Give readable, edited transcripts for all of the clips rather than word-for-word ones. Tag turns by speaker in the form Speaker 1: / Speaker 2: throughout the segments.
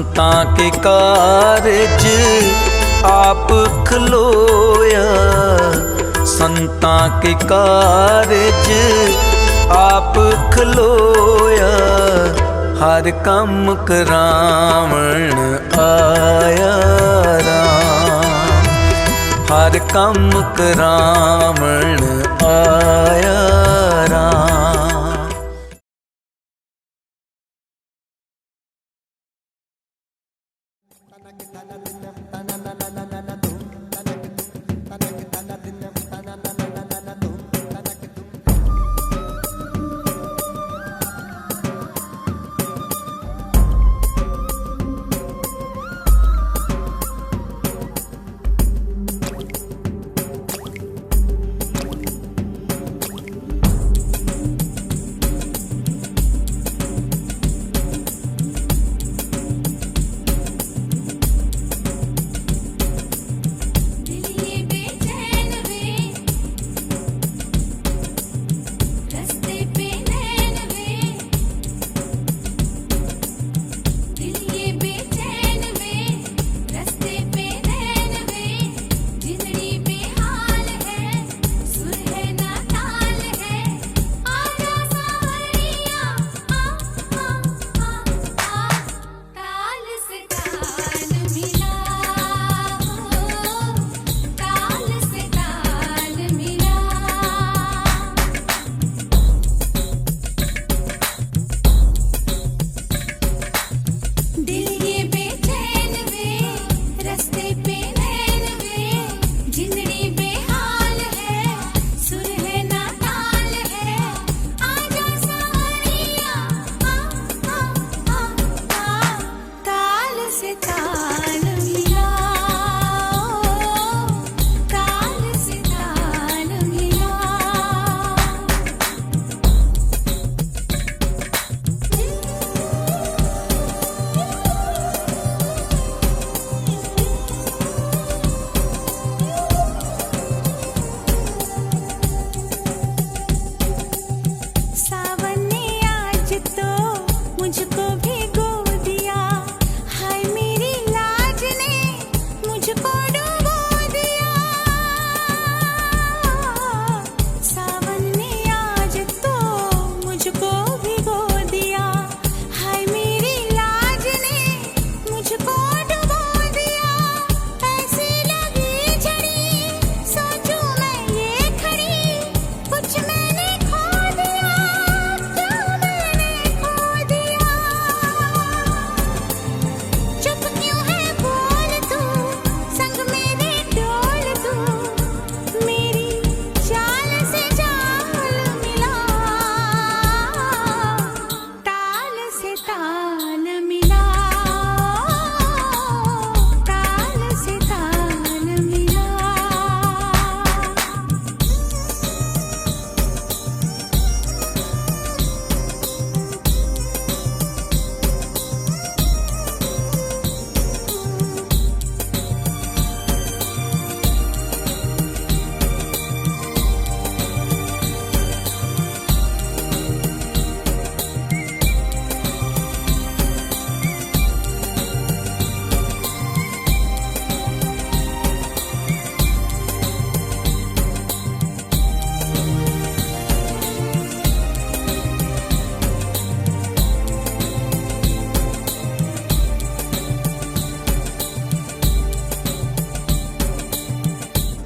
Speaker 1: संतां के कारज आप खलोया, संतां के कारज आप खलोया। हर कम करावण आया राम, हर कम करावण आया राम।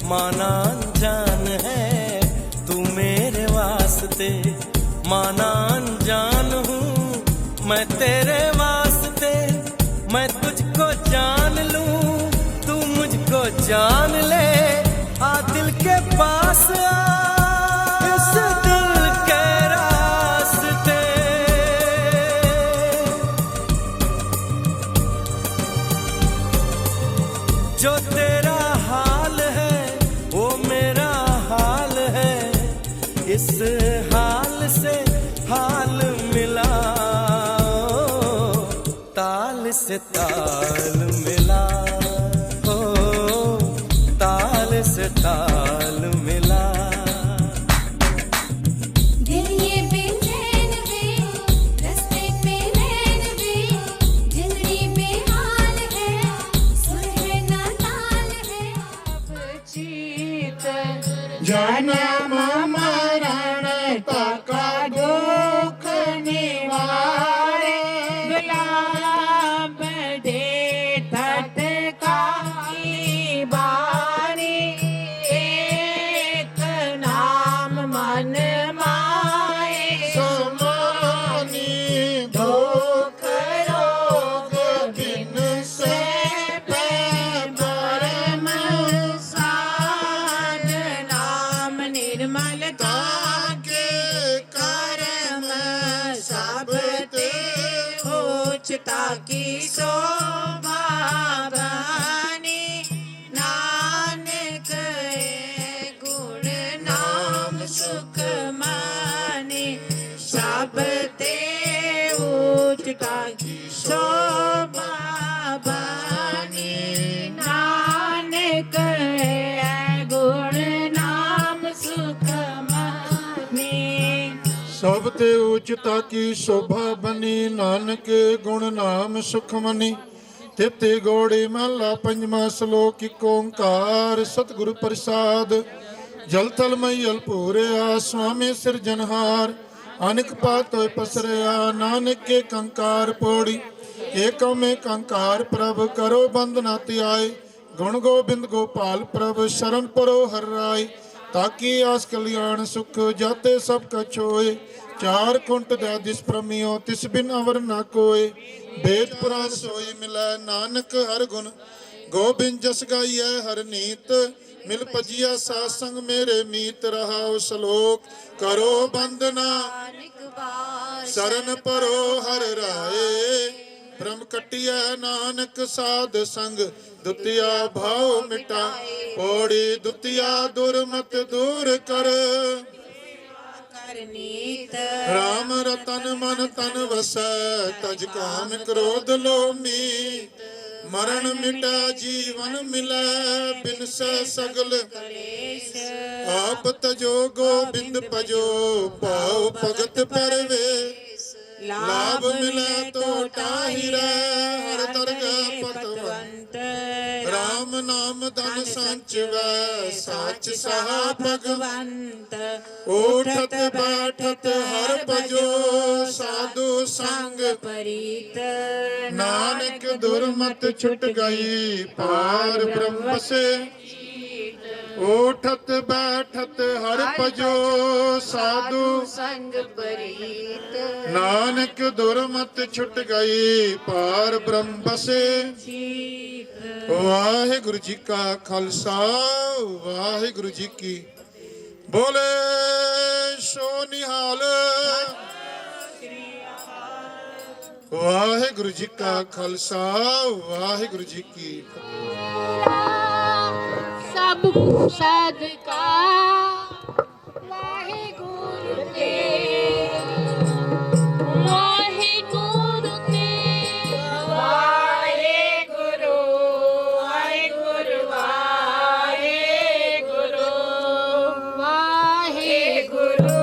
Speaker 2: माना अनजान है तू मेरे वास्ते, माना अनजान हूँ मैं तेरे वास्ते। मैं तुझको जान लूं तू मुझको जान ले, आ दिल के पास आ इस दिल के रास्ते। जो तेरा हाल है वो मेरा हाल है, इस हाल से हाल मिला, ताल से ताल मिला, ओ ताल से ताल मिला।
Speaker 3: दिल ये बेचैन वे, रस्ते पे नैन वे, जिंदड़ी पे शोभा बनी नानक ए गुण नाम सुख मानी सब ते ऊंच का शोभा बनी नानक ए गुण नाम सुख मानी
Speaker 4: ਸਭ ਤੇ ਉਚਤਾ ਕੀ ਸ਼ੋਭਾ ਬਨੀ ਨਾਨਕ ਗੁਣ ਨਾਮ ਸੁਖ ਮਨੀ ਤਿਤੇ ਗੋੜੀ ਮਹਲਾ ਪੰਜਵਾਂ ਸ਼ਲੋਕ ਏਕ ਓੰਕਾਰ ਸਤਿਗੁਰੂ ਪ੍ਰਸਾਦ ਜਲ ਥਲ ਮਈਲ ਭੂਰਿਆ ਸੁਆਮੀ ਸਿਰਜਨਹਾਰ ਅਨੇਕ ਪਾਤ ਹੋਇ ਪਸਰਿਆ ਨਾਨਕ ਕੇ ਕੰਕਾਰ ਪੋੜੀ ਏਕੋ ਮੇ ਕੰਕਾਰ ਪ੍ਰਭ ਕਰੋ ਬੰਦਨਾ ਧਿਆਏ ਗੁਣ ਗੋਬਿੰਦ ਗੋਪਾਲ ਪ੍ਰਭ ਸ਼ਰਨ ਪਰੋ ਹਰ ਰਾਏ ताकि आस कल्याण सुख जाते सब कछ होए चार कुंट दिस प्रमियो तिस बिन अवर न कोय वेद पुराण सोई मिलै नानक हर गुण गोबिंद जस गाइयै हर नीत मिल पजिया साथ संग मेरे मीत रहाओ श्लोक करो बंदना शरण परो हर राए ब्रह्म कटिया नानक साध संग दुतिया भाव मिटा पौड़ी दुतिया दुर्मत दूर कर राम रतन मन तन वसै तज काम क्रोध लोमी मरण मिटा जीवन मिलै बिन सगल आप तजो गोबिंद भजो पाओ भगत परवेश लाभ मिले तो टाहिरै हर दरगाह पतवंत राम नाम धन संचवै साच सहा भगवंत उठत बैठत हर भजो साधु संग परीत नानक दुर्मत छुट गई पार ब्रह्म से उठत बैठत हर भजो साधु
Speaker 3: संग परीत
Speaker 4: नानक दुर्मत छुट गई पार ब्रह्म बसे वाहिगुरु जी का खालसा वाहिगुरु जी की बोले सो निहाल वाहिगुरु जी का खालसा वाहिगुरु जी की
Speaker 3: सब सदका वाहिगुरु के वाहिगुरु के वाहिगुरु वाहिगुरु वाहिगुरु वाहिगुरु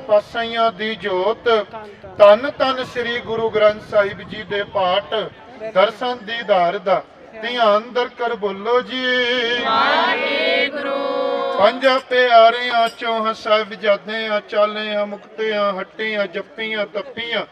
Speaker 4: ਪਾਸਾਈਆਂ ਦੀ ਜੋਤ ਤਨ ਤਨ ਸ੍ਰੀ ਗੁਰੂ ਗ੍ਰੰਥ ਸਾਹਿਬ ਜੀ ਦੇ ਪਾਠ ਦਰਸ਼ਨ ਦੀਦਾਰ ਦਾ ਧਿਆਨ ਦਰ ਕਰ ਬੋਲੋ ਜੀ ਵਾਹਿਗੁਰੂ ਪੰਜਾ ਪਿਆਰਿਆਂ ਚੋਂ ਸਾਹਿਬ ਜਾਦਿਆਂ ਚਾਲਿਆਂ ਮੁਕਤਿਆਂ ਹੱਟੀਆਂ ਜੱਪੀਆਂ ਤੱਪੀਆਂ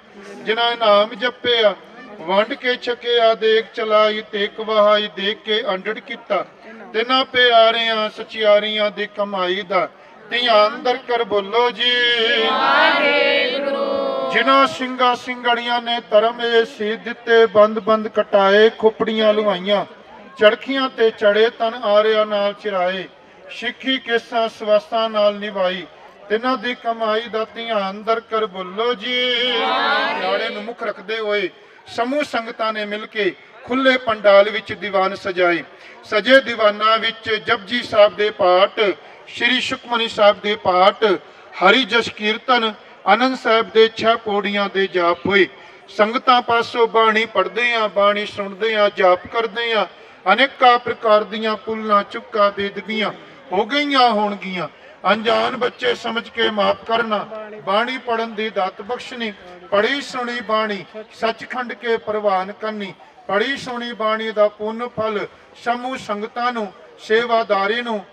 Speaker 4: ਜਿਨ੍ਹਾਂ ਨਾਮ ਜਪਿਆ ਵੰਡ ਕੇ ਛਕਿਆ ਦੇਖ ਚਲਾਈ ਤੇਕ ਵਹਾਈ ਦੇਖ ਕੇ ਅੰਡੜ ਕੀਤਾ ਤਿਨਾਂ ਪਿਆਰਿਆਂ ਸਚਿਆਰੀਆਂ ਦੀ ਕਮਾਈ ਦਾ ਧਿਆਨ ਦਰ ਕਰ ਬੋਲੋ ਜੀ ਵਾਹਿਗੁਰੂ ਜਿਨ੍ਹਾਂ ਸਿੰਘਾਂ ਸਿੰਘੜੀਆਂ ਨੇ ਧਰਮ ਇਹ ਸੀ ਦਿੱਤੇ ਬੰਦ ਬੰਦ ਕਟਾਏ ਖੁਪੜੀਆਂ ਲੁਹਾਈਆਂ ਚੜਖੀਆਂ ਤੇ ਚੜੇ ਤਨ ਆਰਿਆਂ ਨਾਲ ਚਿਰਾਏ ਸਿੱਖੀ ਕੇਸਾਂ ਸਵਾਸਾਂ ਨਾਲ ਨਿਭਾਈ ਤਿਨਾਂ ਦੀ ਕਮਾਈ ਦਾ ਧਿਆਨ ਦਰ ਕਰ ਬੋਲੋ ਜੀ ਨਾੜੇ ਨੂੰ ਮੁੱਖ ਰੱਖਦੇ ਹੋਏ ਸਮੂਹ ਸੰਗਤਾਂ ਨੇ ਮਿਲ ਕੇ ਖੁੱਲੇ ਪੰਡਾਲ ਵਿੱਚ ਦੀਵਾਨ ਸਜਾਏ। ਸਜੇ ਦੀਵਾਨਾਂ ਵਿੱਚ ਜਪਜੀ ਸਾਹਿਬ ਦੇ ਪਾਠ, ਸ਼੍ਰੀ ਸੁਖਮਨੀ ਸਾਹਿਬ ਦੇ ਪਾਠ, ਹਰੀ ਜਸ ਕੀਰਤਨ, ਆਨੰਦ ਸਾਹਿਬ ਦੇ 6 ਪੌੜੀਆਂ ਦੇ ਜਾਪ ਹੋਏ। ਸੰਗਤਾਂ ਪਾਸੋਂ ਬਾਣੀ ਪੜ੍ਹਦੇ ਆ, ਬਾਣੀ ਸੁਣਦੇ ਆ, ਜਾਪ ਕਰਦੇ ਆ। ਅਨੇਕਾਂ ਪ੍ਰਕਾਰ ਦੀਆਂ ਪੁੱਲਾਂ ਚੁੱਕਾ ਬੇਦਬੀਆਂ ਹੋ ਗਈਆਂ ਹੋਣਗੀਆਂ। ਅਣਜਾਣ ਬੱਚੇ ਸਮਝ ਕੇ ਮਾਫ ਕਰਨਾ। ਬਾਣੀ ਪੜਨ ਦੀ ਦਾਤ ਬਖਸ਼ਣੀ। ਪੜੀ ਸੁਣੀ ਬਾਣੀ ਸੱਚਖੰਡ ਕੇ ਪ੍ਰਵਾਨ ਕਰਨੀ। ਪੜੀ ਸੁਣੀ ਬਾਣੀ ਦਾ ਪੁੰਨ ਫਲ ਸਮੂਹ ਸੰਗਤਾਂ ਨੂੰ, ਸੇਵਾਦਾਰੀ ਨੂੰ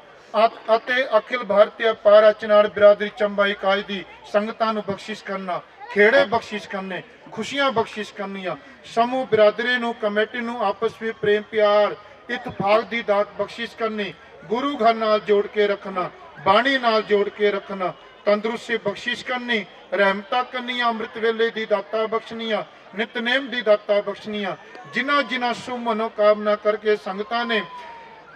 Speaker 4: ਅਤੇ ਅਖਿਲ ਭਾਰਤੀ ਪਾਰਾਚਨਾਰ ਬਿਰਾਦਰੀ ਚੰਬਾ ਇਕਾਈ ਦੀ ਸੰਗਤਾਂ ਨੂੰ ਬਖਸ਼ਿਸ਼ ਕਰਨਾ। ਖੇੜੇ ਬਖਸ਼ਿਸ਼ ਕਰਨੇ, ਖੁਸ਼ੀਆਂ ਬਖਸ਼ਿਸ਼ ਕਰਨੀਆਂ। ਸਮੂਹ ਬਿਰਾਦਰੀ ਨੂੰ, ਕਮੇਟੀ ਨੂੰ ਆਪਸ ਵਿੱਚ ਪ੍ਰੇਮ ਪਿਆਰ ਇਤਫਾਕ ਦੀ ਦਾਤ ਬਖਸ਼ਿਸ਼ ਕਰਨੀ। ਗੁਰੂ ਘਰ ਨਾਲ ਜੋੜ ਕੇ ਰੱਖਣਾ, ਬਾਣੀ ਨਾਲ ਜੋੜ ਕੇ ਰੱਖਣਾ। ਤੰਦਰੁਸਤੀ ਬਖਸ਼ਿਸ਼ ਕਰਨੀ, ਰਹਿਮਤਾਂ ਕਰਨੀਆਂ, ਅੰਮ੍ਰਿਤ ਵੇਲੇ ਦੀ ਦਾਤਾ ਬਖਸ਼ਣੀਆਂ, ਨਿਤਨੇਮ ਦੀ ਦਾਤਾ ਬਖਸ਼ਣੀਆਂ। ਜਿਨ੍ਹਾਂ ਜਿਨ੍ਹਾਂ ਸ਼ੁਭ ਮਨੋਕਾਮਨਾ ਕਰਕੇ ਸੰਗਤਾਂ ਨੇ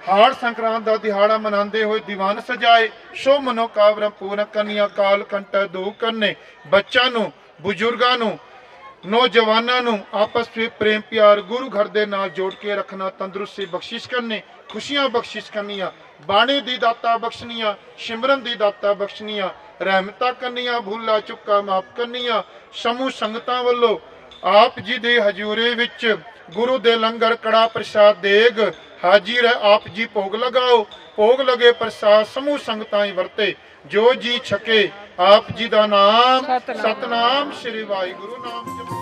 Speaker 4: ਹਾੜ ਸੰਕਰਾਂਤ ਦਾ ਦਿਹਾੜਾ ਮਨਾਉਂਦੇ ਹੋਏ ਦੀਵਾਨ ਸਜਾਏ, ਸ਼ੁਭ ਮਨੋਕਾਮਨਾ ਪੂਰਨ ਕਰਨੀਆਂ। ਕਾਲ ਕੰਟਾ ਦੂਰ ਕਰਨੇ। ਬੱਚਿਆਂ ਨੂੰ, ਬਜ਼ੁਰਗਾਂ ਨੂੰ, ਨੌਜਵਾਨਾਂ ਨੂੰ ਆਪਸ ਵਿੱਚ ਪ੍ਰੇਮ ਪਿਆਰ ਗੁਰੂ ਘਰ ਦੇ ਨਾਲ ਜੋੜ ਕੇ ਰੱਖਣਾ। ਤੰਦਰੁਸਤੀ ਬਖਸ਼ਿਸ਼ ਕਰਨੀ, ਖੁਸ਼ੀਆਂ ਬਖਸ਼ਿਸ਼ ਕਰਨੀਆਂ। ਬਾਣੀ ਦੀ ਦਾਤਾ ਬਖਸ਼ਣੀਆਂ, ਸਿਮਰਨ ਦੀ ਦਾਤਾ ਬਖਸ਼ਣੀਆਂ। ਰਹਿਮਤਾਂ ਕਰਨੀਆਂ, ਭੁੱਲਾਂ ਚੁੱਕਾ ਮਾਫ ਕਰਨੀਆਂ। ਸਮੂਹ ਸੰਗਤਾਂ ਵੱਲੋਂ ਆਪ ਜੀ ਦੇ ਹਜ਼ੂਰੇ ਵਿੱਚ ਗੁਰੂ ਦੇ ਲੰਗਰ ਕੜਾ ਪ੍ਰਸਾਦ ਦੇਗ ਹਾਜ਼ਰ ਹੈ। ਆਪ ਜੀ ਭੋਗ ਲਗਾਓ। ਭੋਗ ਲਗੇ ਪ੍ਰਸਾਦ ਸਮੂਹ ਸੰਗਤਾਂ ਹੀ ਵਰਤੇ। ਜੋ ਜੀ ਛਕੇ ਆਪ ਜੀ ਦਾ ਨਾਮ ਸਤਨਾਮ ਸ੍ਰੀ ਵਾਹਿਗੁਰੂ ਨਾਮ ਜਪੋ।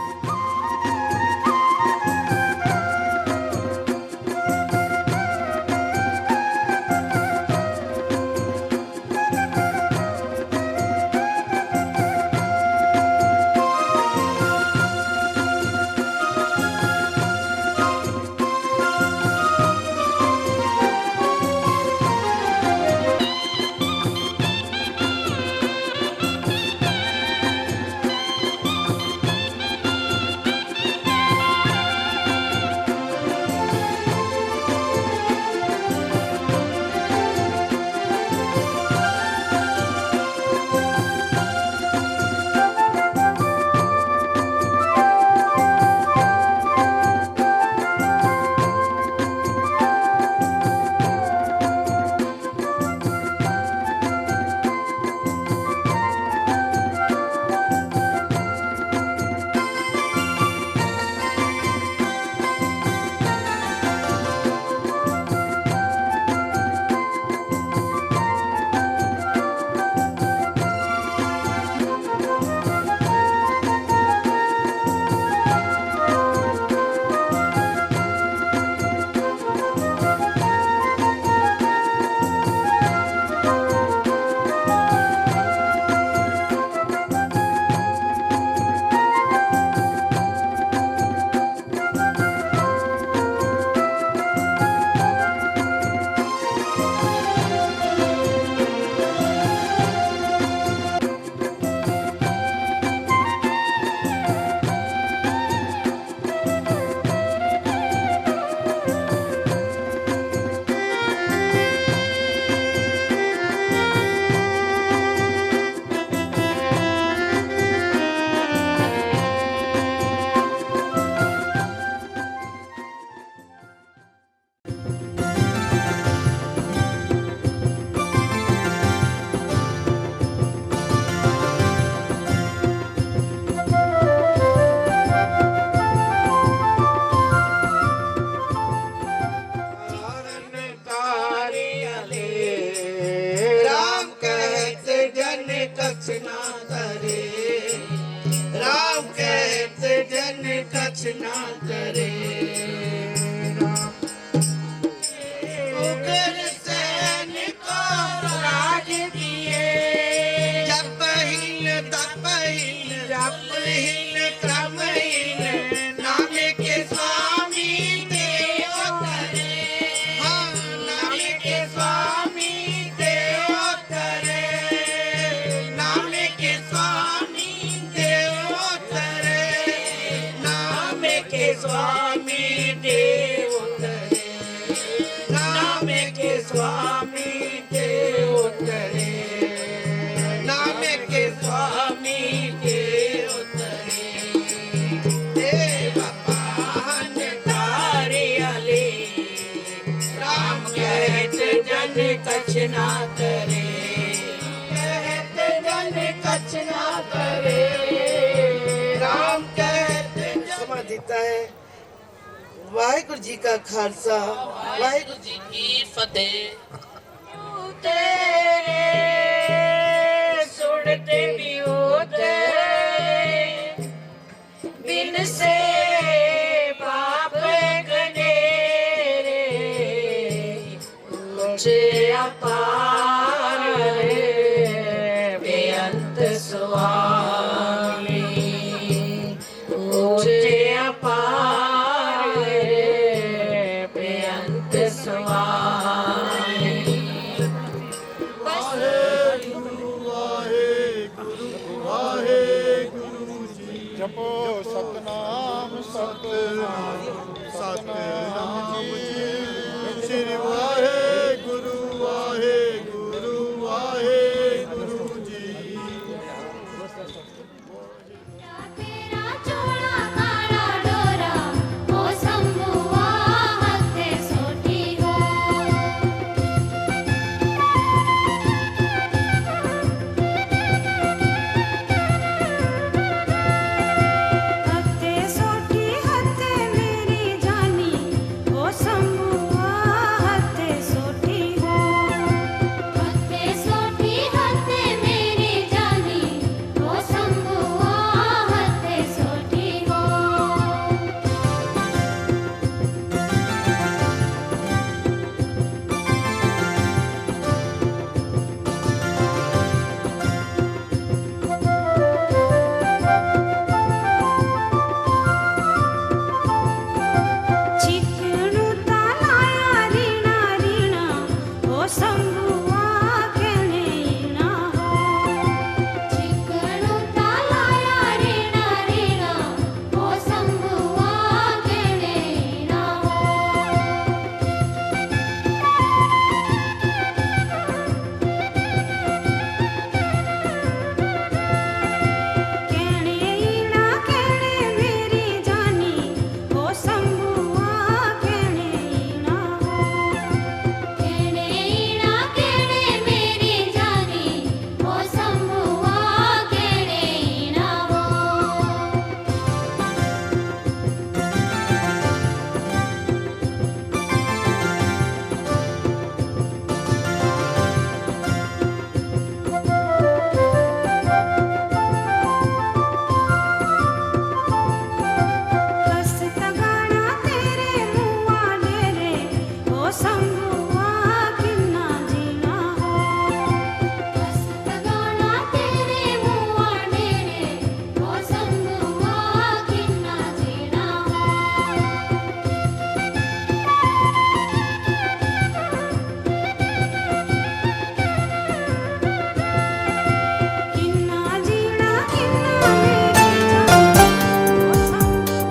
Speaker 3: जन कछ ना करे, कहते जन कछ ना करे, राम कहते
Speaker 5: ਸਮਾਂ ਦਿੱਤਾ ਹੈ। ਵਾਹਿਗੁਰੂ ਜੀ ਕਾ ਖਾਲਸਾ, ਵਾਹਿਗੁਰੂ
Speaker 3: जी की फतेह। तेरे सुनते भी होते बिन से पाप गनेरे, ऊंचे अपार बेअंत स्वामी, ऊंचे अपार बेअंत स्वामी।
Speaker 4: ਜਪੋ ਸਤਨਾਮ ਸਤਨਾਮ ਸਤਨਾਮ ਜੀ, ਸ੍ਰੀ ਵਾਹਿਗੁਰੂ ਵਾਹਿਗੁਰੂ ਵਾਹਿਗੁਰੂ ਜੀ।
Speaker 6: तेरा चोला काला डोरा ओ शंभुआ हथे सोटी हो, हथे सोटी हथे मेरी जानी ओ शंभुआ हथे सोटी हो, हथे सोटी हथे मेरी जानी ओ शंभुआ हथे सोटी हो। चिकनु तालाया रीणा रीणा ओ शंभुआ केने ना हो, चिकनु तालाया रीणा रीणा ओ शंभुआ केने ना हो। केणे ईणा केणे मेरी जानी ओ शंभुआ केणे ईणा हो, केणे ईणा केणे मेरी जानी ओ शंभुआ केणे ईणा हो। कस्त गाना तेरे मुआ डेरे ओ शंभुआ किन्ना जीना हो, कस्त गाना तेरे मुआ डेरे ओ शंभुआ किन्ना जीना हो। किन्ना जीना किन्ना मेरी जान ओ शंभुआ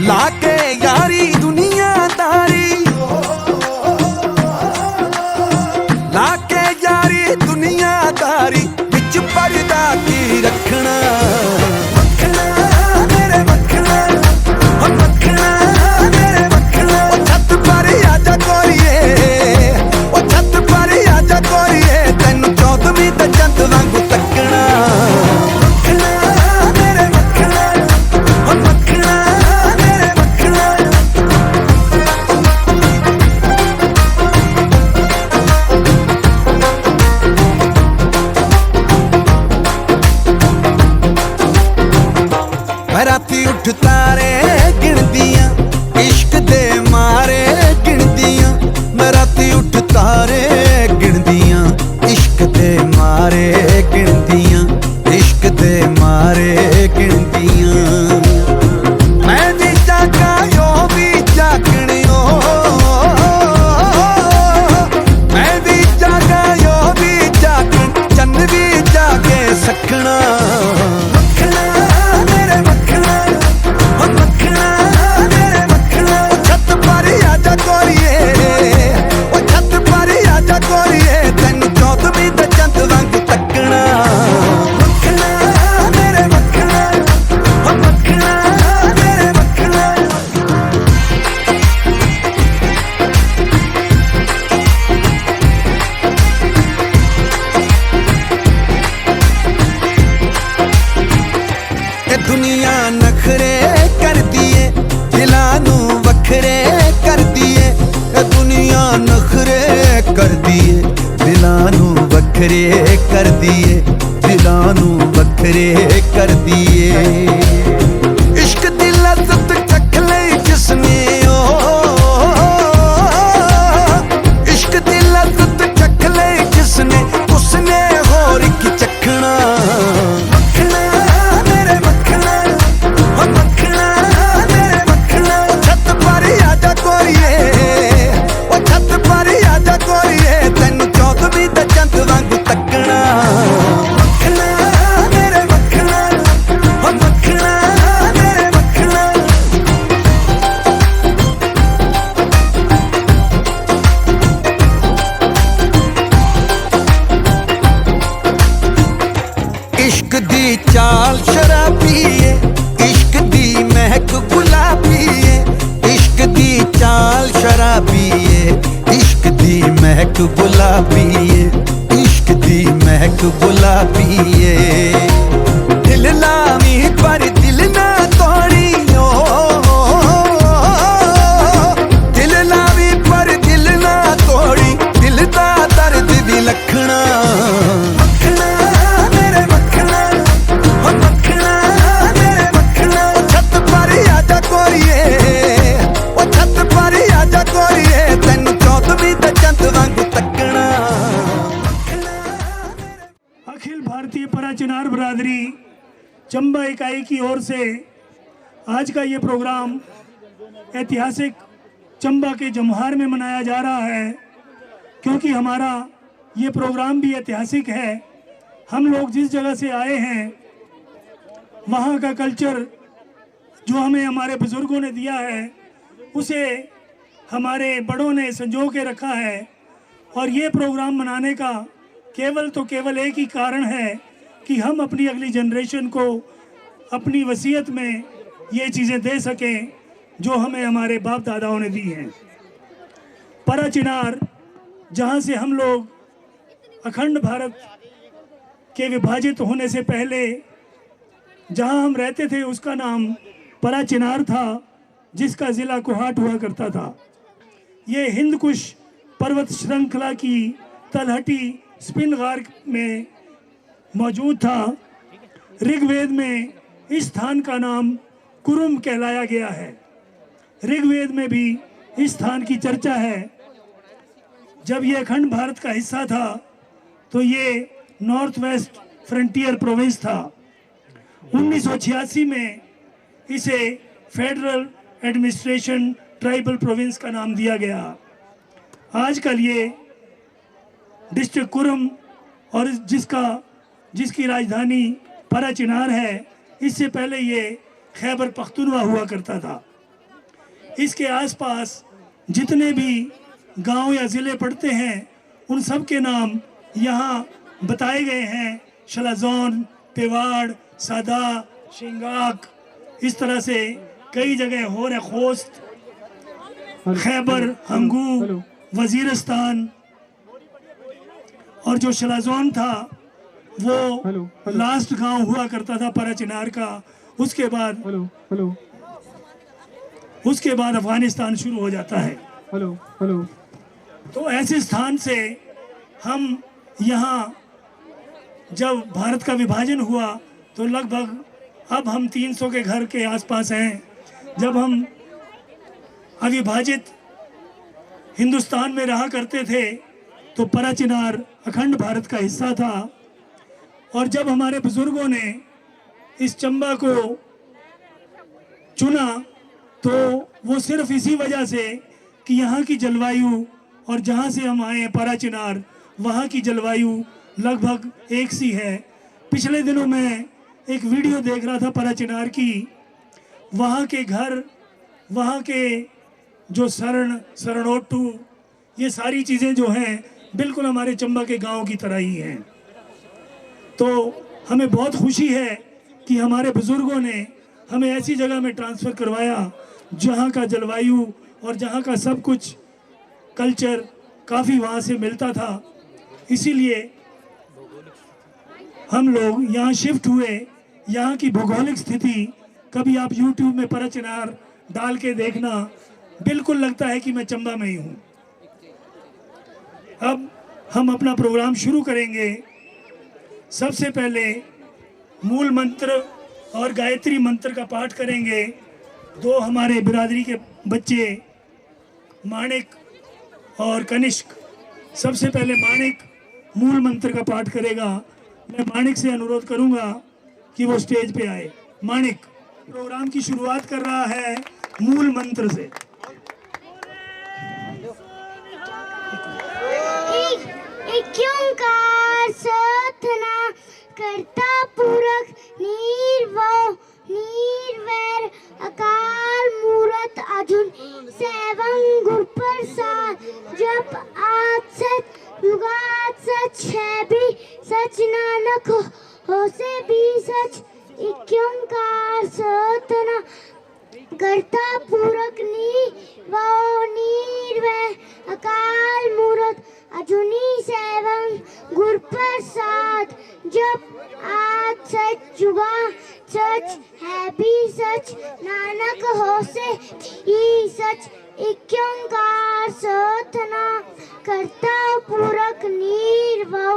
Speaker 2: लाके यारी दुनियादारी, लाके यारी दुनियादारी बिच पर्दा की रखना। मक्खना मेरे मक्खना, ओ मक्खना मेरे मक्खना, ओ छत पर आजा कोरिए, ओ छत पर आजा कोरिए, तैनू 14वीं ते चंद वांगू तकना। मक्खना मेरे मक्खना, ओ मक्खना राती उठ तारे गिनदियां इश्क दे मारे गिनदियां, मैं राती उठ तारे गिनदियां इश्क दे मारे गिनदियां, इश्क दे मारे गिनदियां। मैं भी जागा यो भी जागने ओ, मैं भी जागा यो भी जागन, चन्न भी जागे सकना। मक्खना मेरे मक्खना, ओ मक्खना ਵੱਖਰੇ ਕਰ ਦਈਏ ਦਿਲਾਂ ਨੂੰ ਵੱਖਰੇ ਕਰ ਦਈਏ ਇਸ਼ਕ ਦੀ ਲਜ਼ਤ ਚੱਖ ਲਈ ਜਿਸਨੇ ਇਸ਼ਕ ਦੀ ਲਜ਼ਤ ਚੱਖ ਲਈ ਜਿਸਨੇ ਉਸਨੇ ਹੋਰ ਕੀ ਚੱਖਣਾ ਮੱਖਣਾ ਮੇਰੇ ਮੱਖਣਾ ਹੋ ਮੱਖਣਾ ਮੇਰੇ ਮੱਖਣਾ ਛੱਤ ਪਰ ਆਜਾ ਕੋਰੀਏ ਉਹ ਛੱਤ ਪਰ ਆਜਾ ਕੋਰੀਏ ਤੈਨੂੰ 14ਵੀਂ ਦਾ ਚੰਦ ਵਾਂਗੂ ਤੱਕਣਾ ਮੱਖਣਾ ਮੇਰੇ ਮੱਖਣਾ ਹੋ ਮੱਖਣਾ ਮੇਰੇ ਮੱਖਣਾ इश्क दी चाल शराबी है इश्क दी महक गुलाबी है इश्क दी चाल शराबी है इश्क दी महक गुलाबी है इश्क दी महक गुलाबी है दिल लावी पर दिल ना तोड़ी दिल लावी पर दिल ना तोड़ी दिल दा दर्द भी लखना मखना मेरे मखना हो मखना मेरे मखना छत पर आजा कोरिए ओ छत पर आजा कोरिए तैनू 14ਵੀਂ ਦਾ ਚੰਦ वांगू तकना
Speaker 7: अखिल भारतीय पराचिनार बरादरी चंबा इकाई की ओर से आज का ये प्रोग्राम ऐतिहासिक चंबा के जमहार में मनाया जा रहा है क्योंकि हमारा ये प्रोग्राम भी ऐतिहासिक है। हम लोग जिस जगह से आए हैं वहाँ का कल्चर जो हमें हमारे बुजुर्गों ने दिया है उसे हमारे बड़ों ने संजो के रखा है और ये प्रोग्राम मनाने का केवल तो केवल एक ही कारण है कि हम अपनी अगली जनरेशन को अपनी वसीयत में ये चीज़ें दे सकें जो हमें हमारे बाप दादाओं ने दी हैं। पराचिनार जहाँ से हम लोग अखंड भारत के विभाजित होने से पहले जहाँ हम रहते थे उसका नाम पराचिनार था जिसका ज़िला कोहाट हुआ करता था। ये हिंद कुश पर्वत श्रृंखला की तलहटी स्पिन गार में मौजूद था। ऋग्वेद में इस स्थान का नाम कुरुम कहलाया गया है। ऋग्वेद में भी इस स्थान की चर्चा है। जब ये अखंड भारत का हिस्सा था तो ये नॉर्थ वेस्ट फ्रंटियर प्रोविंस था। 1986 में इसे फेडरल एडमिनिस्ट्रेशन ट्राइबल प्रोविंस का नाम दिया गया। आजकल ये डिस्ट्रिक्ट कुरुम और जिसकी राजधानी पराचिनार है, इससे पहले ये खैबर पख्तूनख्वा हुआ करता था। इसके आसपास जितने भी गांव या ज़िले पड़ते हैं उन सब के नाम यहाँ बताए गए हैं। शलाजौन, पेवाड़, सादा, शिंगाक, इस तरह से कई जगह हो रहे खोस्त, खैबर, हंगू, वजीरस्तान और जो शलाजौन था वो लास्ट गांव हुआ करता था पराचिनार का। उसके बाद अफगानिस्तान शुरू हो जाता है। तो ऐसे स्थान से हम यहाँ जब भारत का विभाजन हुआ तो लगभग अब हम 300 के घर के आसपास हैं। जब हम अविभाजित हिंदुस्तान में रहा करते थे तो पराचिनार अखंड भारत का हिस्सा था। और जब हमारे बुजुर्गों ने इस चंबा को चुना तो वो सिर्फ इसी वजह से कि यहाँ की जलवायु और जहाँ से हम आए हैं पराचिनार, वहाँ की जलवायु लगभग एक सी है। पिछले दिनों मैं एक वीडियो देख रहा था पराचिनार की। वहाँ के घर, वहाँ के जो सरणोटू, ये सारी चीज़ें जो हैं बिल्कुल हमारे चंबा के गांव की तरह ही हैं। तो हमें बहुत खुशी है कि हमारे बुज़ुर्गों ने हमें ऐसी जगह में ट्रांसफ़र करवाया जहाँ का जलवायु और जहाँ का सब कुछ कल्चर काफ़ी वहाँ से मिलता था। इसीलिए हम लोग यहाँ शिफ्ट हुए। यहाँ की भौगोलिक स्थिति कभी आप YouTube में पराचिनार डाल के देखना, बिल्कुल लगता है कि मैं चंबा में ही हूँ। अब हम अपना प्रोग्राम शुरू करेंगे। सबसे पहले मूल मंत्र और गायत्री मंत्र का पाठ करेंगे। दो हमारे बिरादरी के बच्चे माणिक और कनिष्क। सबसे पहले माणिक मूल मंत्र का पाठ करेगा। मैं माणिक से अनुरोध करूंगा कि वो स्टेज पे आए। माणिक प्रोग्राम की शुरुआत कर रहा है मूल मंत्र से।
Speaker 6: एक ओंकार साधना करता पुरख निर्भव निर्वैर अकाल मूरत अजुन सेवं गुर प्रसाद जप आद सच युगात सच है भी सच नानक हो से भी सच। एक ओंकार साधना करता पुरख निर्भव निर्वैर अकाल मूरत अजुनी सेवं गुर प्रसाद जप आद सच जुगा सच है भी सच नानक हो से ही सच। एक ओंकार साधना करता पुरख निर्भव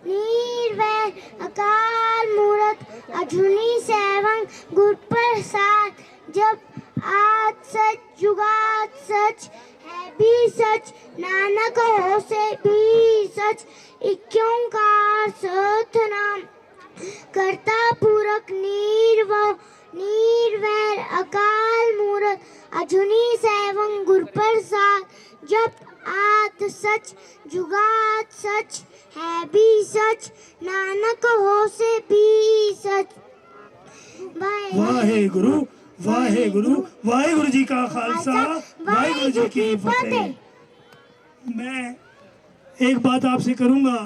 Speaker 6: निर्वैर अकाल मूरत अजुनी सेवं गुर प्रसाद जप आद सच जुगात सच है भी सच नानक हो से भी सच। एक ओंकार साधना करता पुरख निर्भव निर्वैर अकाल मूरत अजुनी सेवं गुर प्रसाद जप आद सच जुगात सच है भी सच नानक हो से भी सच।
Speaker 7: वाहे गुरु वाहेगुरु जी का खालसा वाहेगुरु जी की फतेह। मैं एक बात आपसे करूंगा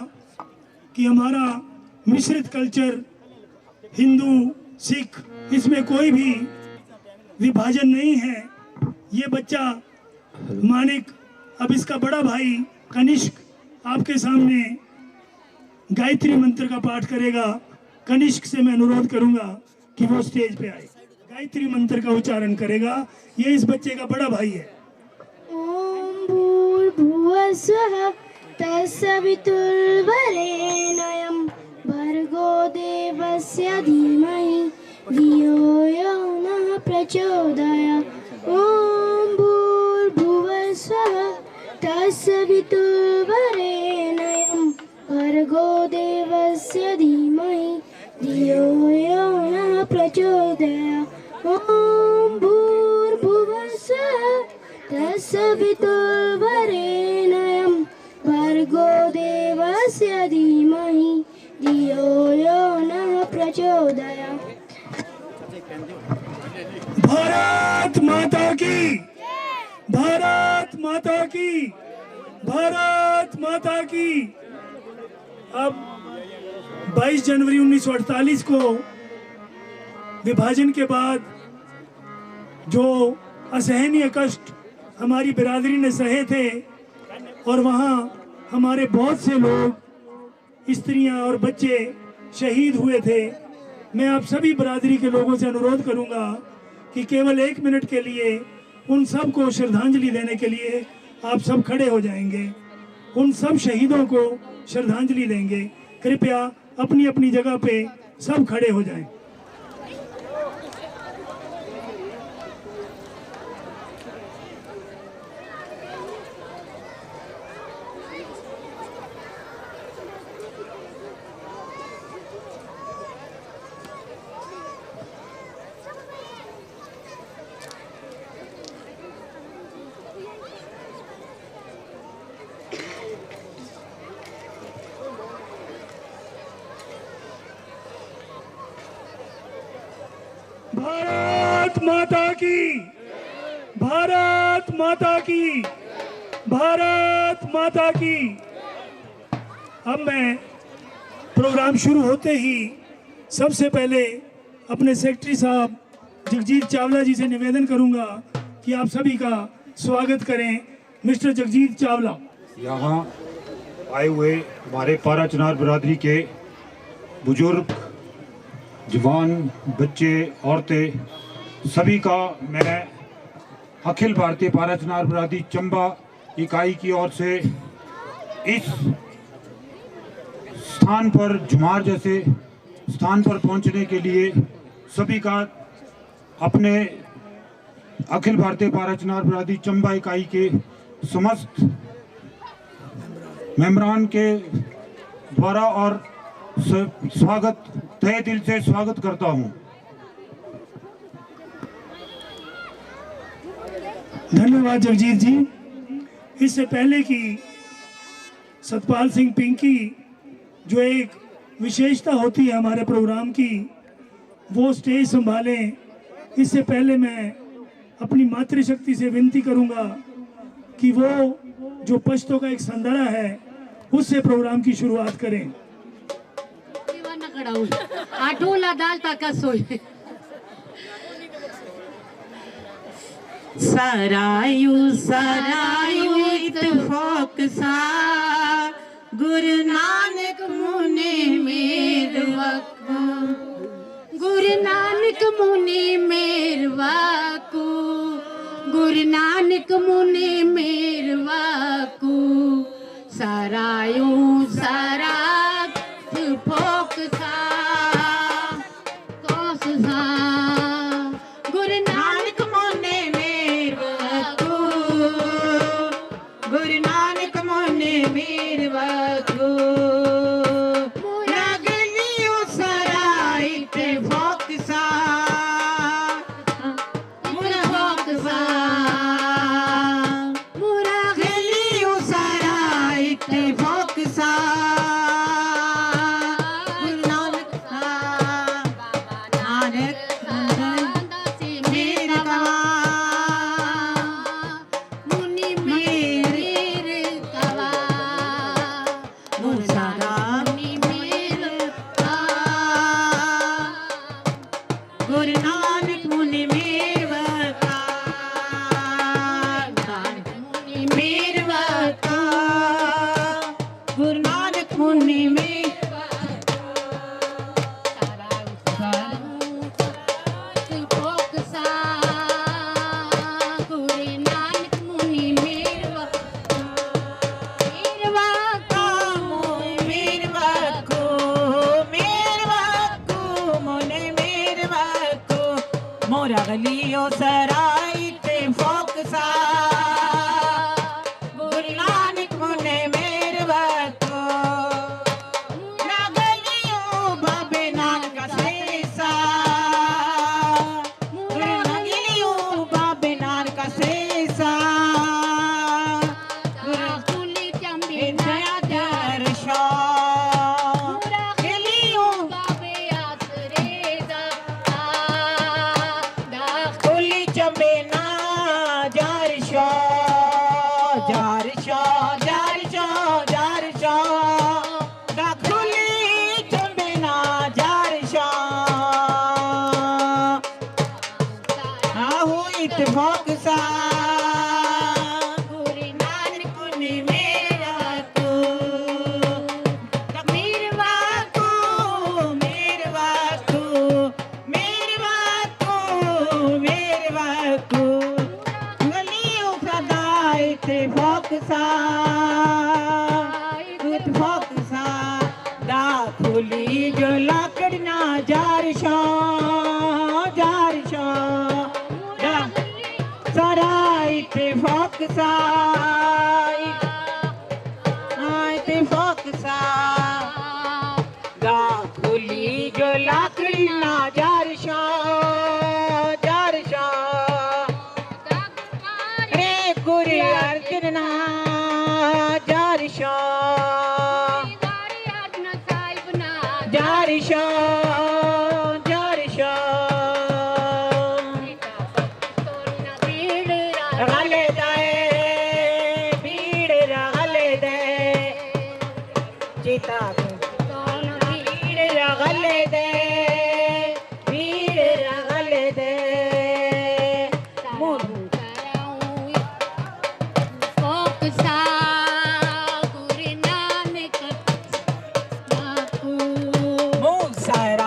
Speaker 7: कि हमारा मिश्रित कल्चर हिंदू सिख इसमें कोई भी विभाजन नहीं है। ये बच्चा माणिक अब इसका बड़ा भाई कनिष्क आपके सामने गायत्री मंत्र का पाठ करेगा। कनिष्क से मैं अनुरोध करूंगा कि वो स्टेज पे आए, गायत्री मंत्र का उच्चारण करेगा। ये इस बच्चे का बड़ा भाई है।
Speaker 6: ओम भूर्भुवः स्वः तत्सवितुर्वरेण्यं भर्गो देवस्य धीमहि धियो यो नः प्रचोदयात्। ओम भूर्भुवः स्वः तत्सवितुर्वरेण्यं भर्गो देवस्य धीमहि धियो यो नः प्रचोदयात्। ओम भूर्भुवः स्वः तत्सवितुर्वरेण्यं भर्गो देवस्य धीमहि धियो यो नः प्रचोदयात्।
Speaker 7: भारत माता की, भारत माता की, भारत माता की। अब 22 जनवरी 1948 को विभाजन के बाद जो असहनीय कष्ट हमारी बिरादरी ने सहे थे और वहाँ हमारे बहुत से लोग, स्त्रियां और बच्चे शहीद हुए थे, मैं आप सभी बिरादरी के लोगों से अनुरोध करूंगा कि केवल 1 मिनट के लिए उन सब को श्रद्धांजलि देने के लिए आप सब खड़े हो जाएंगे। उन सब शहीदों को श्रद्धांजलि देंगे। कृपया अपनी अपनी जगह पे सब खड़े हो जाएं। भारत माता की, भारत माता की, भारत माता की। अब मैं प्रोग्राम शुरू होते ही सबसे पहले अपने सेक्रेटरी साहब जगजीत चावला जी से निवेदन करूंगा कि आप सभी का स्वागत करें। मिस्टर जगजीत चावला।
Speaker 8: यहाँ आए हुए हमारे पारा चिनार बिरादरी के बुजुर्ग, जवान, बच्चे, औरतें, सभी का मैं अखिल भारतीय पारा चिनार बिरादरी चंबा इकाई की ओर से इस स्थान पर, झुमार जैसे स्थान पर पहुंचने के लिए सभी का अपने अखिल भारतीय पारा चनार बिरादरी चंबा इकाई के समस्त मेंबरान के द्वारा और स्वागत, तहे दिल से स्वागत करता हूं।
Speaker 7: धन्यवाद जगजीत जी। इससे पहले कि सतपाल सिंह पिंकी, जो एक विशेषता होती है हमारे प्रोग्राम की, वो स्टेज संभालें, इससे पहले मैं अपनी मातृशक्ति से विनती करूंगा कि वो जो पश्तो का एक संदरा है उससे प्रोग्राम की शुरुआत करें।
Speaker 9: आठोला दाल ताका सोई सरायू सरायू इत्तेफाक सा गुरु नानक मुने मेरवा को, गुरु नानक मुने मेरवा को, गुरु नानक मुने मेरवा को, सरायू सरा इत्तेफाक सा कौस सा गुरु नानक मुने मेरवा को, गुरु नानक मुने मेरवा को, लगलियो सराय इत्तेफाक सा इत्तेफाक सा, लगलियो सराय इत्तेफाक सा मोरगलियो सराय इत्तेफाक सा गुरु नानक मुने मेरवा को, लगलियो बाबे नानक सेसा, लगलियो बाबे नानक सेसा, गुरु चंबे नया दर्शा इत्तेफाक सा गुरु नानक मुने मेरवा को, मेरवा को, मेरवा को, मेरवा को, मेरवा को, गलियों सदा इत्तेफाक सा इत्तेफाक सा, दाखुली जो लाकड़ना जार सराय इत्तेफाक सा इत्तेफाक सा, दाखुली जो लाकड़ी ना जार रे गुरु अर्जन ना जार जीता भीड़ रगले दे, भीड़ रगले दे, फोकसा गुरु नानक मुँह सारा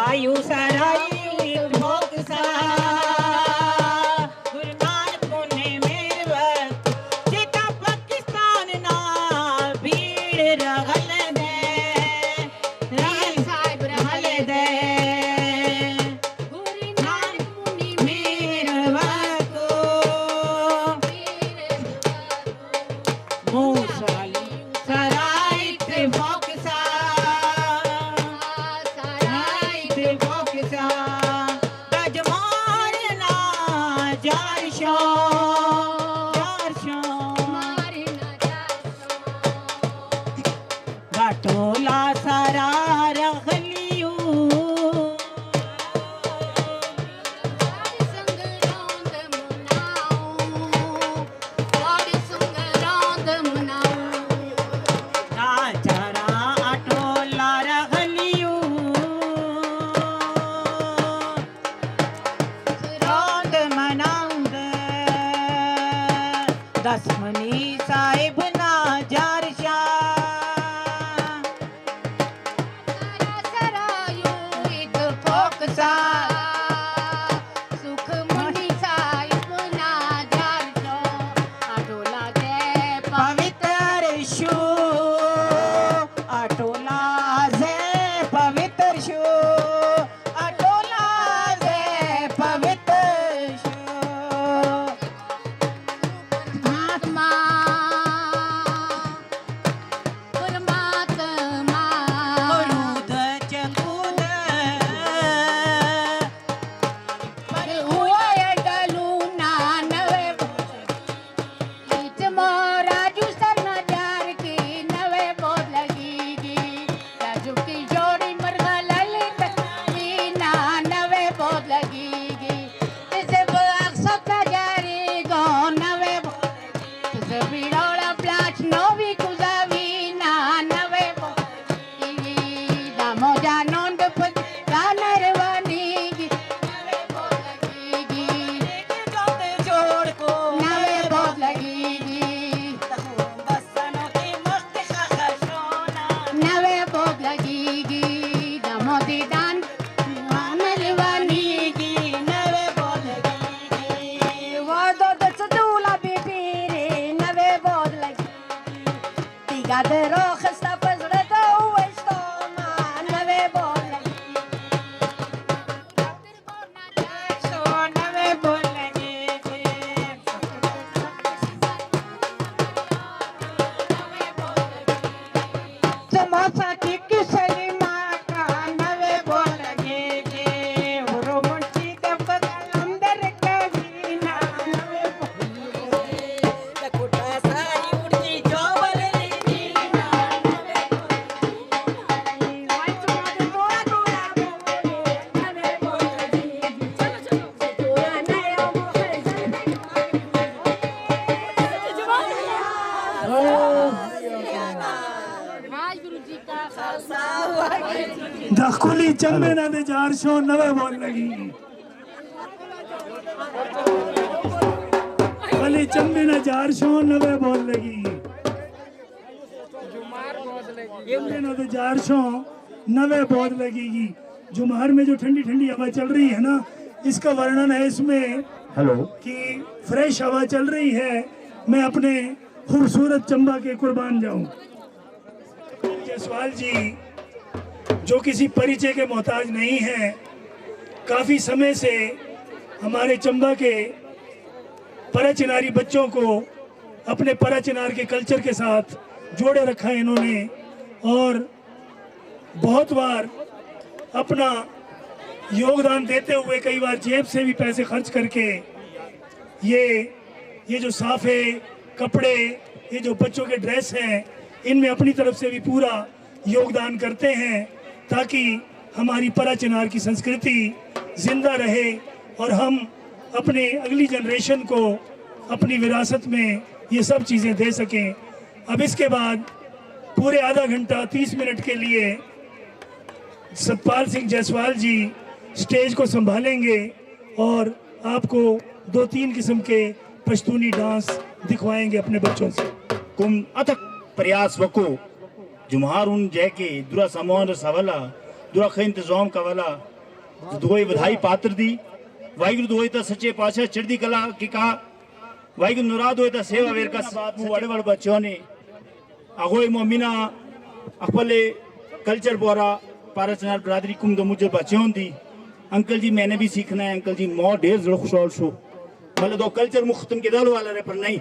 Speaker 9: मोदी दान मलवानी गी नवे बोल लगी वो दो चूला बीबी रे नवे बोल लगी तिगा दे रो खस्ता पजरे तो वेस्तो मा नवे बोल लगी सो नवे बोल लगी तमाशा की किसली माँ का नवे बोल लगे वो मुंशी दब अंदर कभी ना नवे
Speaker 7: दखुली चंबे ना दे 490 बोल लगी खली चंबे ना 490 बोल लगी चंबे ना दे 490 बोल लगेगी। जुमार में जो ठंडी ठंडी हवा चल रही है ना, इसका वर्णन है इसमें कि फ्रेश हवा चल रही है। मैं अपने खूबसूरत चंबा के कुर्बान जाऊं। जायसवाल जी जो किसी परिचय के मोहताज नहीं है, काफी समय से हमारे चंबा के परचिनारी बच्चों को अपने परचिनार के कल्चर के साथ जोड़े रखा है इन्होंने, और बहुत बार अपना योगदान देते हुए कई बार जेब से भी पैसे खर्च करके ये जो साफे कपड़े, ये जो बच्चों के ड्रेस हैं, इनमें अपनी तरफ से भी पूरा योगदान करते हैं ताकि हमारी पराचिनार की संस्कृति जिंदा रहे और हम अपने अगली जनरेशन को अपनी विरासत में ये सब चीज़ें दे सकें। अब इसके बाद पूरे आधा घंटा 30 मिनट के लिए सतपाल सिंह जायसवाल जी स्टेज को संभालेंगे और आपको 2-3 किस्म के पश्तूनी डांस दिखवाएंगे अपने बच्चों से।
Speaker 10: कुम अथक प्रयास वको जुमहार उन जैके दुरा सामान सवाला दुरा खे इंतजाम कवाला दुई बधाई पात्र दी वाहिगुरु दुई ता सच्चे पातशाह चढ़दी कला की कहा वाहिगुरु नुराद होता सेवा वेर का बात मु वड़े वड़ बच्चों ने अगोई मोमिना अपले कल्चर बोरा पारचनार बरादरी कुम दो मुझे बच्चों दी अंकल जी मैंने भी सीखना है अंकल जी मौ ढेर जरूर खुशहाल शो मतलब दो कल्चर मुख्तम के दाल वाला रे पर नहीं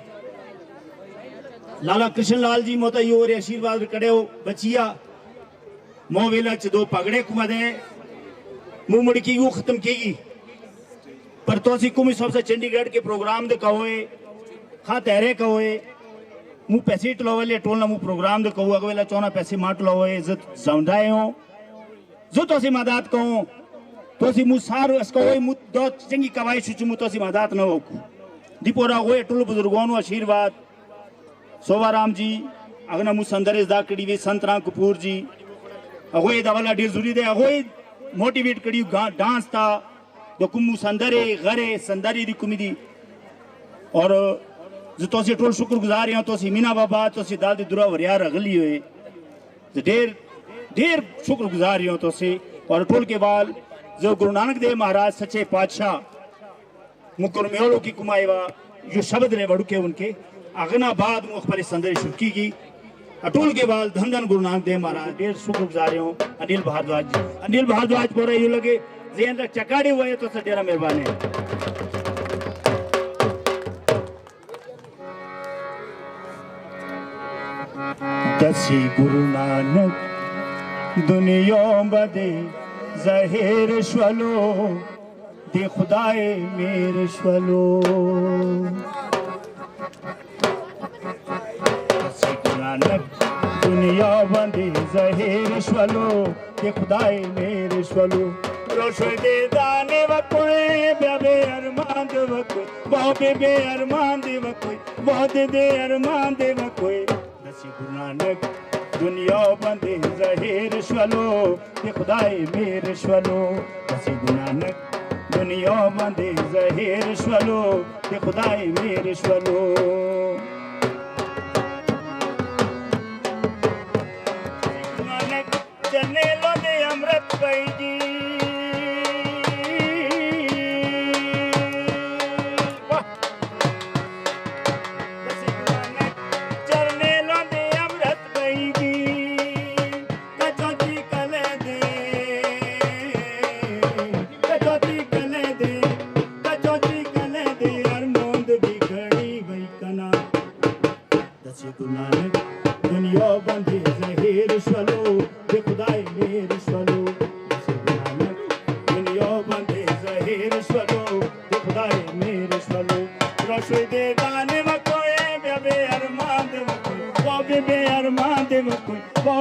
Speaker 10: लाला कृष्ण लाल जी मोता यो रे आशीर्वाद कड़े हो बचिया मो वेला च दो पगड़े कुमदे मुंह मुड़की यू खत्म कीगी पर तो सी कुम सबसे चंडीगढ़ के प्रोग्राम दे कहोए खा तहरे कहोए मुंह पैसे टलोले टोलना मुंह प्रोग्राम दे कहो अगवेला चौना पैसे माट लहोए इज्जत समझाए हो जो तो सी मदद कहो तो सी मुंह सार इसको मुंह दो चंगी कवाई सुच मुंह तो सी मदद न हो दीपोरा होए टुल बुजुर्गों आशीर्वाद सोवाराम जी अगना मुंह संदरेज दा कड़ी वे संतराम कपूर जी अगोए दवाला ढेर जरूरी दे अगोए मोटिवेट कड़ी डांस था दो कुमु संदरे घरे संदरी दी कुमिदी और जो तो से टोल शुक्रगुजार हैं तो सी मीना बाबा तो सी दाल दी दुरा वरियार अगली हुए तो ढेर ढेर शुक्रगुजार हैं तो से और टोल के बाद जो गुरु नानक देव महाराज सच्चे पातशाह मुकुर मेलों की कुमाएवा जो शब्द ने बड़के उनके अगना बाद मुखबरी संदरी शुक्की की अटूल के बाद धन धन गुरु नानक देव महाराज ढेर शुक्रगुजार हूँ अनिल भारद्वाज बोल रहे लगे जेन तक चकाड़े हुए तो सर डेरा मेहरबान है दसी गुरु नानक दुनिया बदे जहेर श्वलो दे खुदाए मेरे श्वलो दसी गुरु नानक दुनिया बंदे जहेर श्वलो दे खुदाए मेरे श्वलो रोशे दे दाने वकोए बेबे अरमान दे वकोए बाबे बे अरमान दे वकोए बहुत दे अरमान दे वकोए दसी गुरु नानक दुनिया बंदे जहेर श्वलो ये खुदाए मेरे श्वलो दसी गुरु नानक दुनिया बंदे जहेर श्वलो ये खुदाए मेरे श्वलो नानक जने लो दे अमृत पई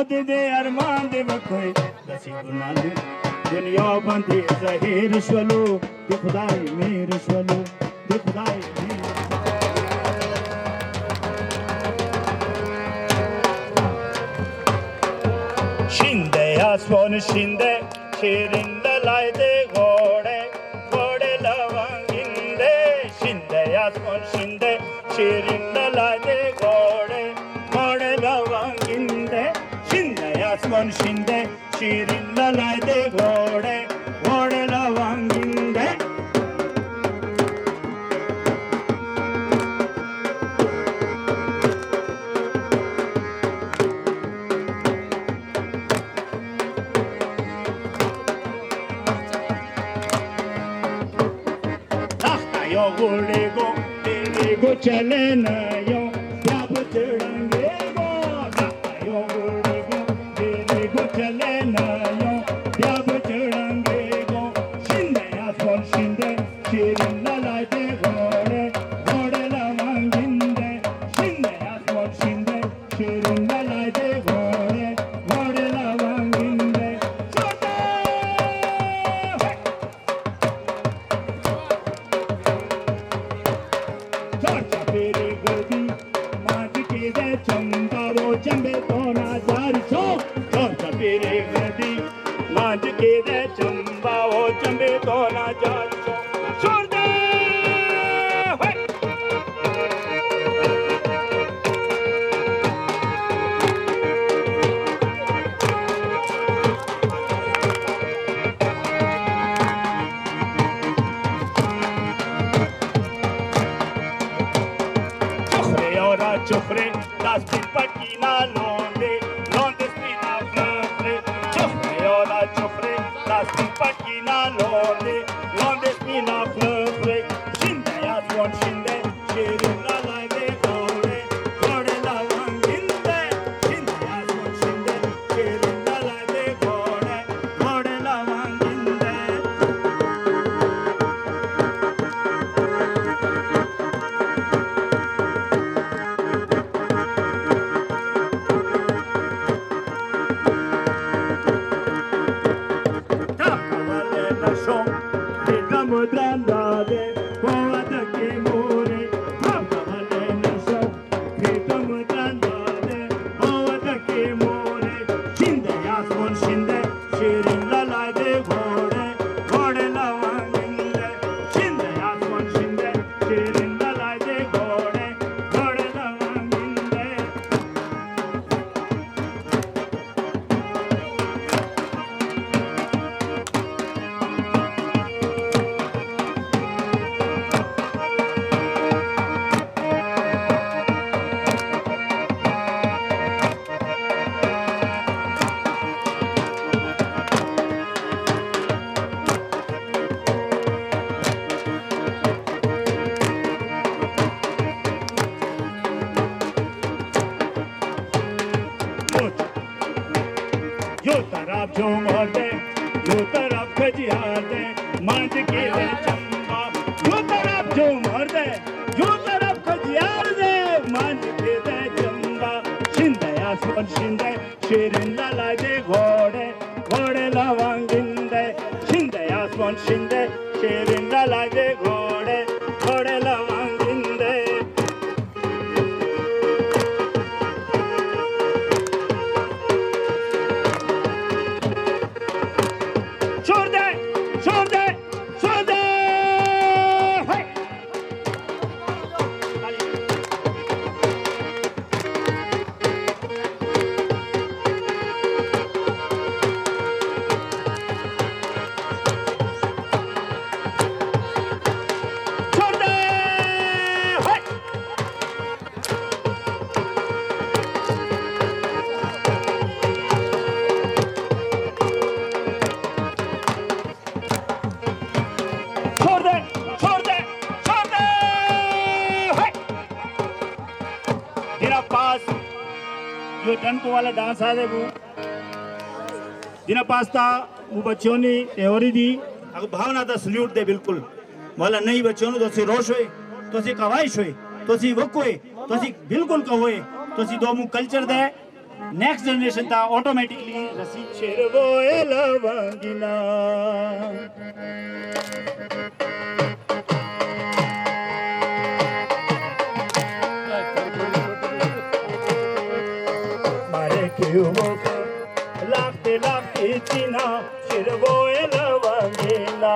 Speaker 10: दे अरमान दे वकोए दसी गुना दे दुनिया बंदे जहीर शलो दे खुदाई मेरे शलो दे खुदाई शिंदे आसमान शिंदे शिरिंद लायदे घोड़े घोड़े लवंगिंदे शिंदे आसमान शिंदे शिरिंद लायदे घोड़े घोड़े लवंगिंदे शिंदे आसमान शिंदे शिरिंद लायदे घोड़े घोड़े लवंगिंदे go chale na yo yab chadenge go yo go chale na yo yab chadenge go shinde aswal shinde shirin la de gode gode la manginde shinde aswal shinde shirin la de gode gode la manginde chota Chacha pere gadi, maaj ke de chamba wo chambe dona jari so. Chacha pere gadi, maaj ke de chamba wo chambe dona jari so. Chor de, hey. Chofre, das pipatina londe, londe spina flore. Chofre, ora chofre, das pipatina londe, londe spina flore. Shinde aswan shinde, shirin la de gode, gode la wanginde. Shinde aswan shinde, shirin la de gode, gode la wanginde. यो तरफ जो मर्दे यो तरफ खजियाते मांझ के ले चंबा यो तरफ जो मर्दे यो तरफ खजियार दे मांझ के ले चंबा शिंदे आसमान शिंदे शिरिन ला दे घोड़े घोड़े लवंगिंदे शिंदे आसमान शिंदे शिरिन ला दे घोड़े घोड़े लवंगिंदे जो टनको वाला डांस आ वो जिना पास्ता वो बच्चों ने एवरी दी अगर भावना दा सल्यूट दे बिल्कुल वाला नहीं बच्चों ने तो सी रोश हुए तो सी कवाइश हुए तो सी वक हुए तो सी बिल्कुल का हुए तो सी दो मु कल्चर दे नेक्स्ट जनरेशन था ऑटोमेटिकली रसी शेरवो लवंगिना मारे क्यों लागते लागते चिना शेरवो लवंगिना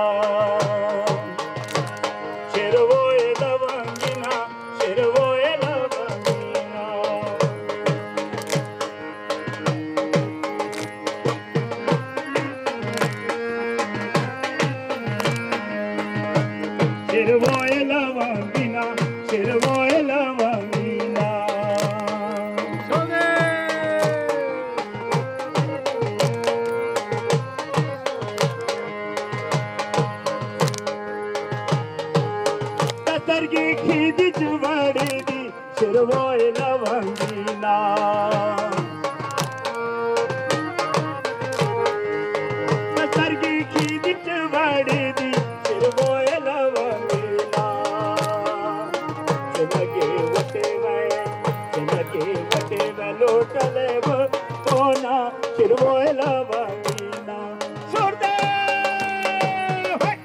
Speaker 10: शेरवो लवंगिना शेरवो लवंगिना शेरवो लवंगिना शेरवो लवंगिना ततरगी खीदी चुवाड़ी दी शेरवो लवंगिना ततरगी खीदी चुवाड़ी दी शेरवो लवंगिना चलगे वटे में लोटले वो कोना शेरवो लवंगिना छोड़ दे होय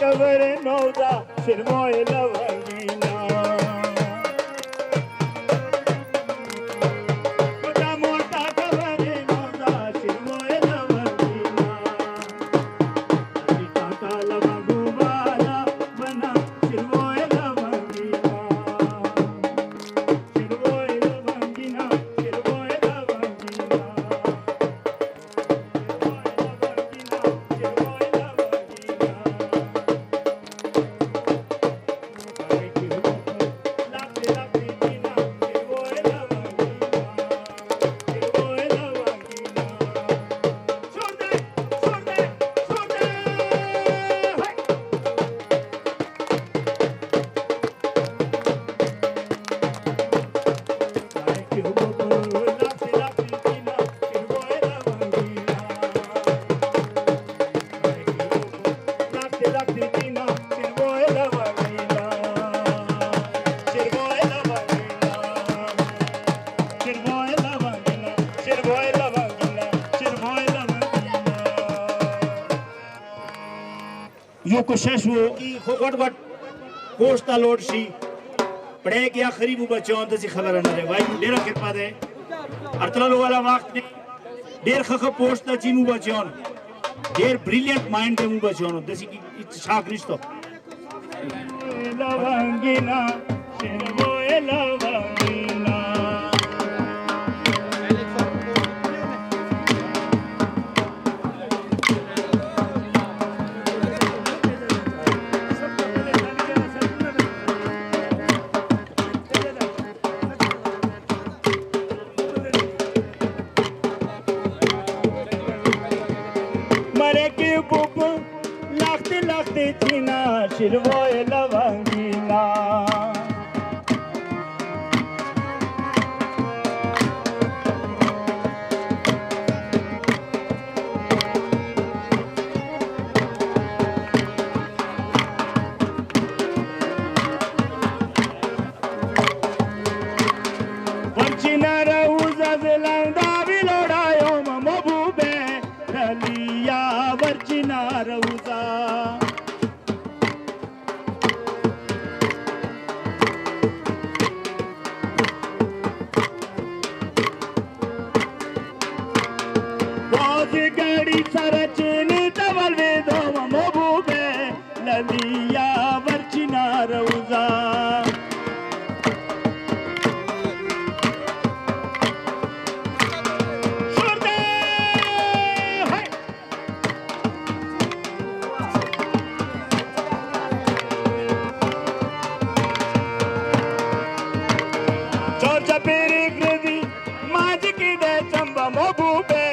Speaker 10: कवर नौदा शिरमोय लवंगिना मोटा मोटा कवर नौदा शिरमोय लवंगिना टाटा लवंगू वाला बना शिरमोय लवंगिना शिरमोय लवंगिना शिरमोय लवंगिना यो कोशिश वो कि गोट गोट कोस्ता लोड सी पढ़े क्या खरीबू बच्चों तो सी खबर न रे भाई डेरा कृपा दे अर्थला वाला वक्त ने डेर खख पोस्ट चीमू बच्चों डेर ब्रिलियंट माइंड के मु बच्चों दसी की शाक रिश्तो लवंगिना शेरवो लवंगिना मरे की बुक लागते लागते चीना शिरवो लवंगिना वर्चिना रहुजा जलंदा बिलोड़ायो ममबूबे रलिया वर्चिना रहुजा गड़ी सरचनी तवल वेदो ममबूबे ललिया वर्चिना रहुजा किडे चंबा मोबूबे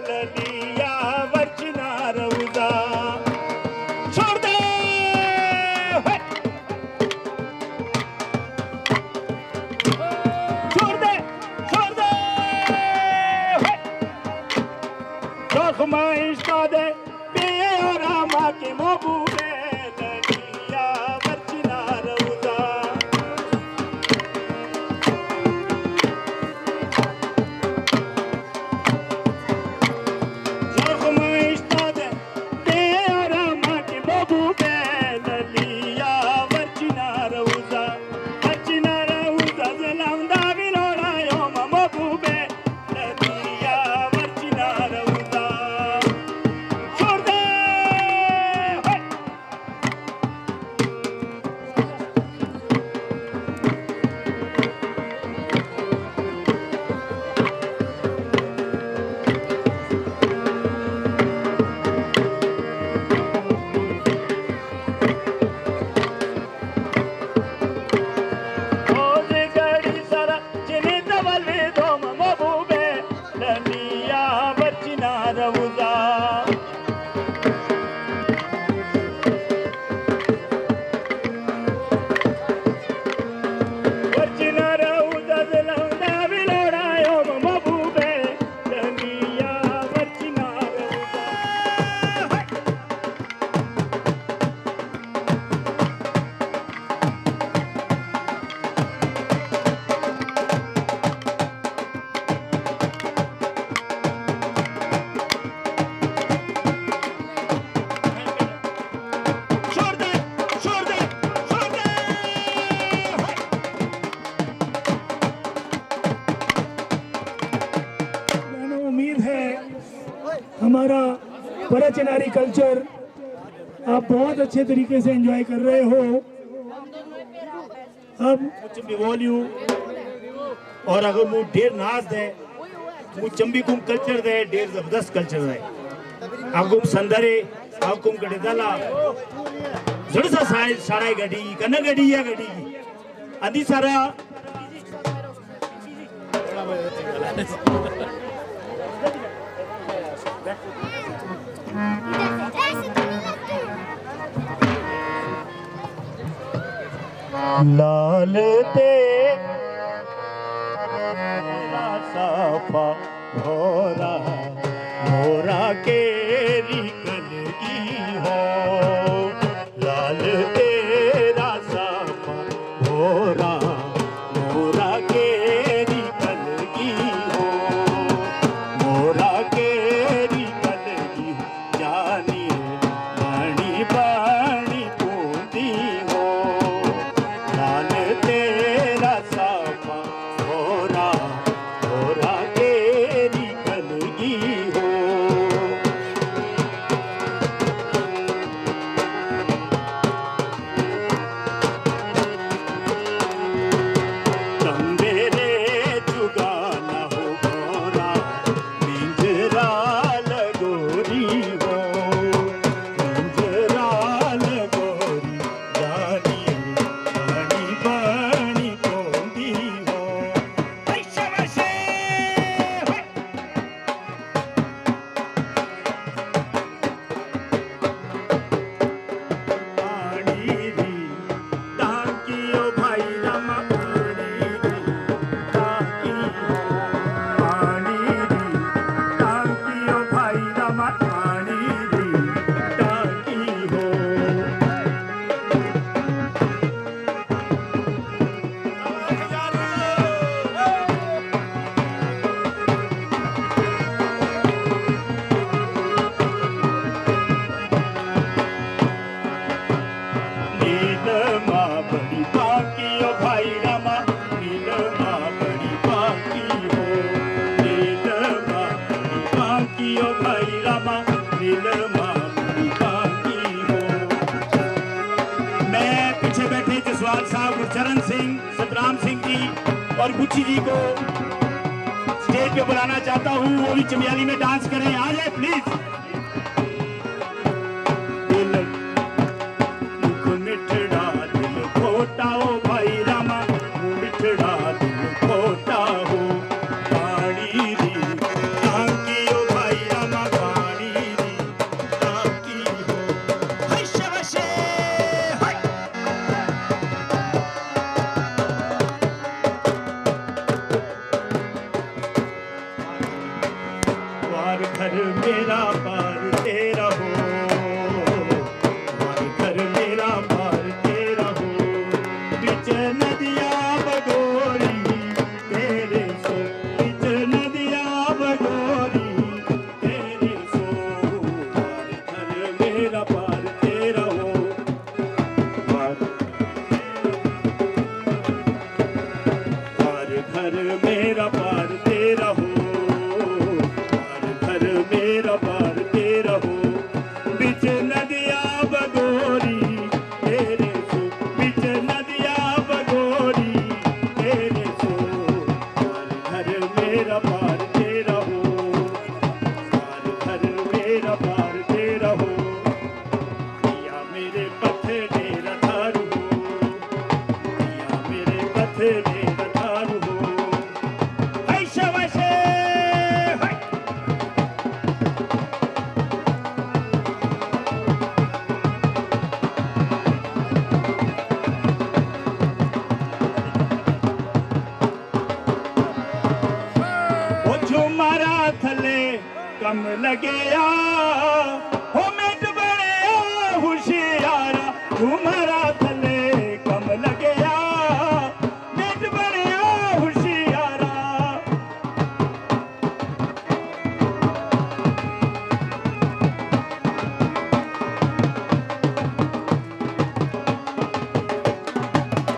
Speaker 10: ललिया वर्चना रउदा छोड़ दे छोड़ दे छोड़ दे जोखमा इश्का दे पिए और आमा के मोबूबे ललिया वर्चना रउदा
Speaker 7: हमारा परचनारी कल्चर आप बहुत अच्छे तरीके से एंजॉय कर रहे हो। अब
Speaker 10: चंबी बोलियो और अगर मु ढेर नाच दे मु चंबी कुम कल्चर दे ढेर जबरदस्त कल्चर दे आगुम संदरे आगुम गडेदाला जड़सा साय साड़ाई गडी कन गडी या गडी आदि सारा लाल तेरा साफा भोरा भोरा केरी कलगी हो लाल तेरा साफा भोरा भोरा केरी कलगी हो भोरा केरी कलगी जानी बाणी बाणी पूती हो लाल तेरा साफा भोरा भोरा केरी कलगी हो चंबेरे जुगाना हो भोरा पिंजरा लगोरी हो पिंजरा लगोरी जानी बाणी बाणी कोंदी हो ऐशे वैशे पानी दी ताकियो भाई रामा पानी दी ताकी पानी दी ताकियो भाई रामा पानी दी ताकी हो नीलमा बड़ी बाकी ओ भाई रामा नीलमा बड़ी बाकी हो नीलमा बड़ी बाकी ओ भाई रामा नीलमा बड़ी बाकी हो मैं पीछे बैठे जसवाल साहब गुरचरण सिंह सतराम सिंह जी और गुच्ची जी को स्टेज पे बुलाना चाहता हूँ वो भी चमियाली में डांस करें आ जाए प्लीज दिल मुख मिठड़ा दिल खोटा हो भाई रामा मुख मिठड़ा दिल खोटा हो पानी दी पार घर मेरा पार तेरा हो, पार घर मेरा पार तेरा हो, बिच नदिया बगोरी तेरे सो, बिच नदिया बगोरी तेरे सो, पार घर मेरा पार तेरा हो, पार घर मेरा पार तेरा हो, घर मेरा पार तेरा हो, बिच नदिया बगोरी तेरे सो, बिच नदिया बगोरी तेरे सो, घर मेरा पार तेरा हो, घर मेरा पार तेरा हो, या मेरे पथे डेरा थारू हो, या मेरे पथे डेरा थारू हो, ऐशा वैसे झुमारा थले कम लगेया हो मिट बने होशियारा, झुमारा थले कम लगेया मिट बने होशियारा,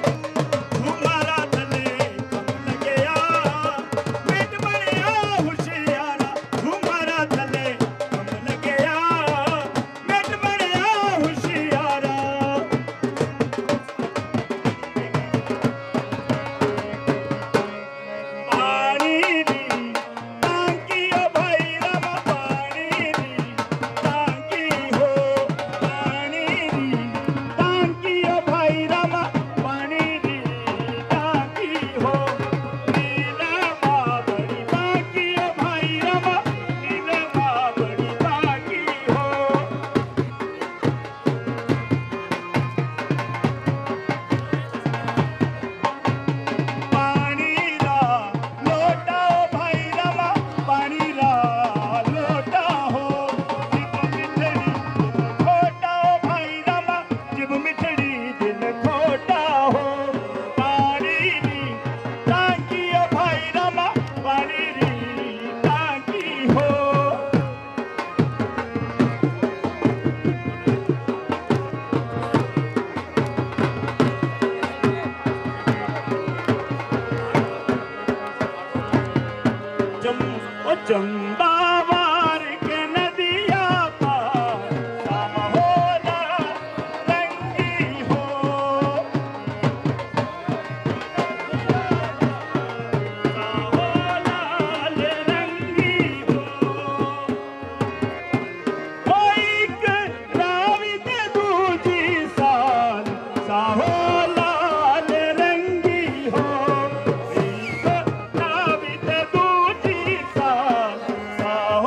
Speaker 10: झुमारा थले कम लगेया मिट बने होशियारा, झुमारा थले कम लगेया मिट बने होशियारा, पानी दी टांकी ओ भाई रामा, पानी दी टांकी हो, पानी दी टांकी ओ भाई रामा, पानी दी टांकी हो, नीला बड़ी टांकी ओ भाई रामा, नीला बड़ी टांकी हो, पानी ला लोटा ओ भाई रामा, पानी ला लोटा हो, जिब मिठड़ी दिल खोटा ओ भाई रामा, जिब मिठड़ी दिल खोटा हो, पानी दी टांकी ओ भाई रामा, पानी दी टांकी हो, चंबावार के नदिया पार शाम होला रंगी हो, लाल रंगी हो, एक रावी ते दूजी साल साहो लाल रंगी हो, एक रावी ते दूजी साल साहो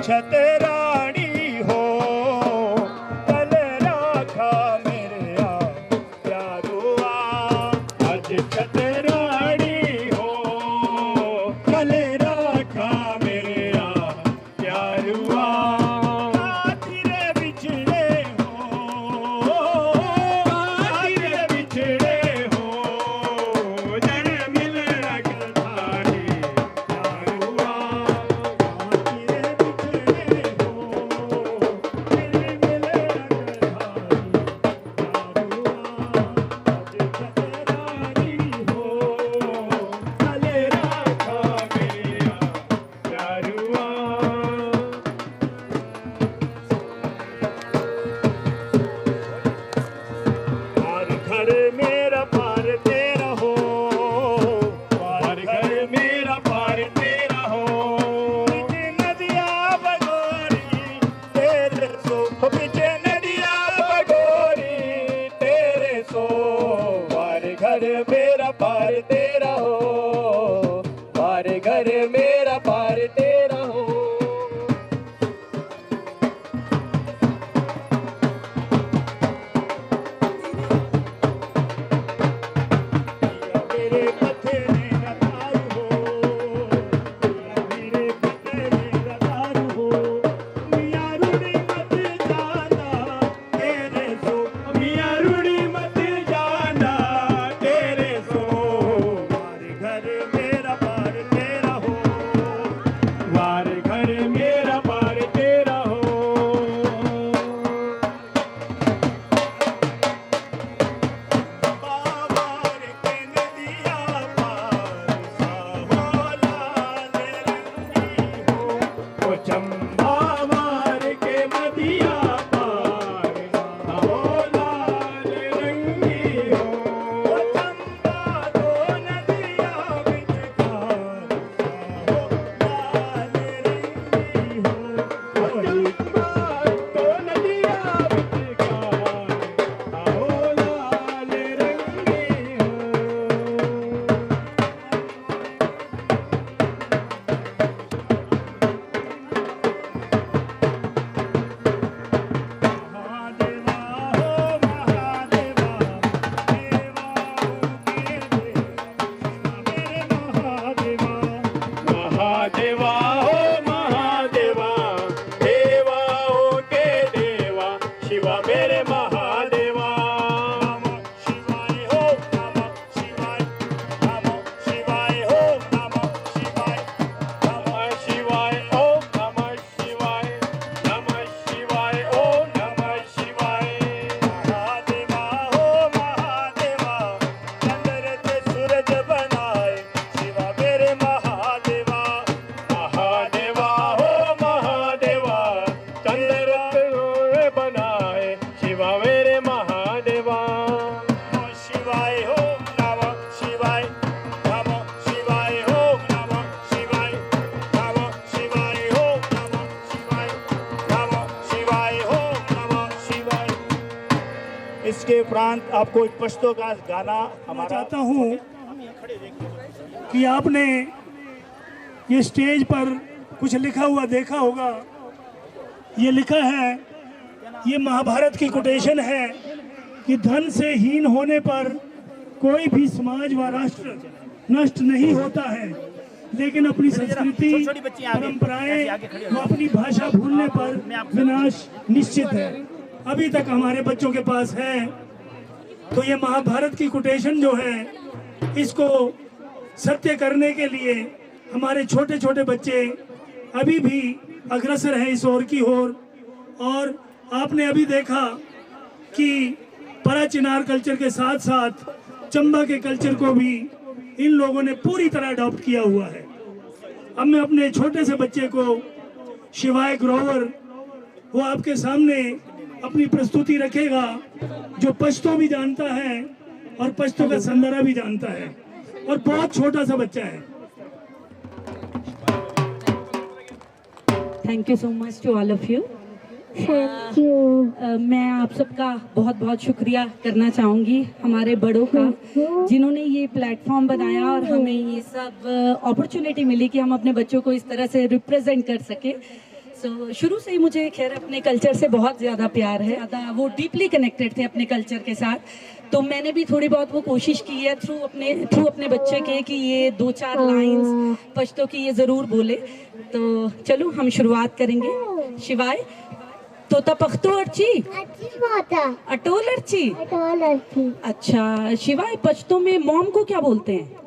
Speaker 10: छतराड़ी हो कल राखा मेरे प्यारुआ आज छतराड़ी हो कल राखा मेरे प्यारुआ तेरे बिछड़े हो तेरे बिछड़े हो जन मिल रखधारी प्यारुआ तेरे बिछड़े हो जन मिल रखधारी घर मेरा पार तेरा हो पार घर मेरा पार तेरा हो पीछे नदिया बगोरी तेरे सो पीछे नदिया बगोरी तेरे सो पार घर मेरा पार तेरा हो पार घर मेरा पार तेरा हो मेरे पथरे रतार हो मेरे पथरे रतार हो मियां रुड़ी मत जाना तेरे सो मियां रुड़ी मत जाना तेरे सो वार घर मेरा पार तेरा हो वार घर मेरा पार तेरा हो बाबर के नदिया पार साहोला रंगी हो ओ चंबा मार के नदिया पार साहोला रंगी हो ओ चंबा दो नदिया बिचकार साहोला रंगी हो ओ चंबा दो नदिया बिचकार साहोला रंगी हो महादेवा हो महादेवा देवा हो के मेरे महादेवा महादेवा हो महादेवा देवा हो के देवा शिवा मेरे महादेवा नमः शिवाय हो नमः शिवाय नमः शिवाय हो नमः शिवाय नमः शिवाय हो नमः शिवाय नमः शिवाय हो नमः शिवाय महादेवा हो महादेवा चंद्र से सूरज बनाए शिवा मेरे महादेवा महादेवा हो महादेवा चंद्र से सूरज बनाए शिवा मेरे महादेवा नमः शिवाय हो नमः शिवाय नमः शिवाय हो नमः शिवाय नमः शिवाय हो नमः शिवाय नमः शिवाय हो नमः शिवाय इसके उपरांत आपको एक पश्तो का गाना
Speaker 7: मैं
Speaker 10: हमारा
Speaker 7: चाहता हूँ कि आपने ये स्टेज पर कुछ लिखा हुआ देखा होगा। ये लिखा है, ये महाभारत की कोटेशन है कि धन से हीन होने पर कोई भी समाज व राष्ट्र नष्ट नहीं होता है, लेकिन अपनी संस्कृति परंपराएं व अपनी भाषा भूलने पर विनाश निश्चित है। अभी तक हमारे बच्चों के पास है, तो ये महाभारत की कोटेशन जो है, इसको सत्य करने के लिए हमारे छोटे छोटे बच्चे अभी भी अग्रसर हैं इस ओर की ओर। और आपने अभी देखा कि पराचिनार कल्चर के साथ साथ चंबा के कल्चर को भी इन लोगों ने पूरी तरह अडॉप्ट किया हुआ है। अब मैं अपने छोटे से बच्चे को शिवाय ग्रोवर, वो आपके सामने अपनी प्रस्तुति रखेगा, जो पश्तो भी जानता है और पश्तो का संदरा भी जानता है, और बहुत छोटा सा बच्चा है।
Speaker 11: Thank you so much to all of you.
Speaker 6: Thank you.
Speaker 11: मैं आप सबका बहुत बहुत शुक्रिया करना चाहूँगी, हमारे बड़ों का, जिन्होंने ये प्लेटफॉर्म बनाया और हमें ये सब अपॉर्चुनिटी मिली कि हम अपने बच्चों को इस तरह से रिप्रेजेंट कर सके। शुरू से ही मुझे खैर अपने कल्चर से बहुत ज़्यादा प्यार है, ज़्यादा वो डीपली कनेक्टेड थे अपने कल्चर के साथ। तो मैंने भी थोड़ी बहुत वो कोशिश की है थ्रू अपने बच्चे के कि ये 2-4 लाइंस पश्तो की ये ज़रूर बोले। तो चलो हम शुरुआत करेंगे। शिवाय तोता पख्तो अर्ची अटोल अर्ची। अच्छा शिवाय, पश्तो में मॉम को क्या बोलते हैं?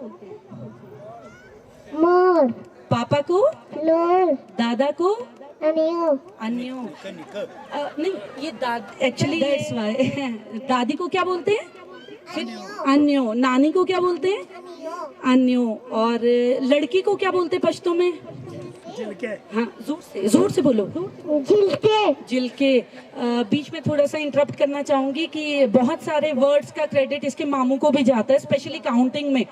Speaker 6: मोर।
Speaker 11: पापा को?
Speaker 6: लोर।
Speaker 11: दादा को?
Speaker 6: अन्यो।
Speaker 11: अन्यो। नहीं ये एक्चुअली दादी को क्या बोलते हैं? अन्यो। नानी को क्या बोलते हैं? अन्यो। और लड़की को क्या बोलते हैं पश्तो में? हाँ जोर से बोलो।
Speaker 6: जिलके।
Speaker 11: जिलके। बीच में थोड़ा सा इंटरप्ट करना चाहूंगी कि बहुत सारे वर्ड्स का क्रेडिट इसके मामू को भी जाता है, स्पेशली काउंटिंग में,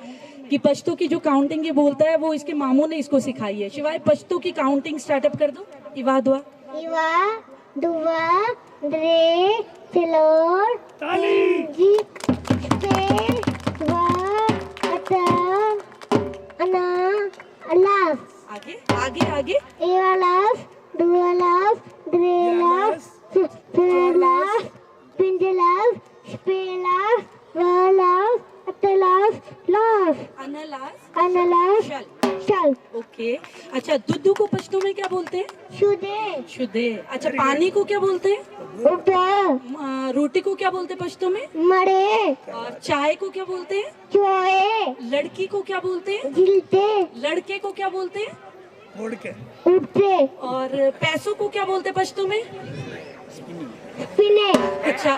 Speaker 11: कि पश्तो की जो काउंटिंग ये बोलता है वो इसके मामू ने इसको सिखाई है। शिवाय पश्तो की काउंटिंग स्टार्टअप कर दो। इवा दुआ।
Speaker 6: इवा दुआ द्रे तिलोर
Speaker 7: ताली
Speaker 6: जी पे वा अता अना अलाफ।
Speaker 11: आगे आगे आगे।
Speaker 6: इवा लाफ दुआ लाफ द्रे लाफ पे लाफ पिंजे लाफ स्पे लाफ वा लाफ अतलाफ लाफ अनलाफ चल।
Speaker 11: ओके। अच्छा दुद्धू को पश्तो में क्या बोलते हैं?
Speaker 6: शुदे।
Speaker 11: शुदे। अच्छा पानी को क्या बोलते हैं?
Speaker 6: उठा।
Speaker 11: रोटी को क्या बोलते हैं पश्तो में?
Speaker 6: मड़े।
Speaker 11: और चाय को क्या बोलते हैं?
Speaker 6: चोए।
Speaker 11: लड़की को क्या बोलते हैं?
Speaker 6: जिलते।
Speaker 11: लड़के को क्या बोलते हैं?
Speaker 6: उठते।
Speaker 11: और पैसों को क्या बोलते हैं पश्तो में?
Speaker 6: पिने।
Speaker 11: अच्छा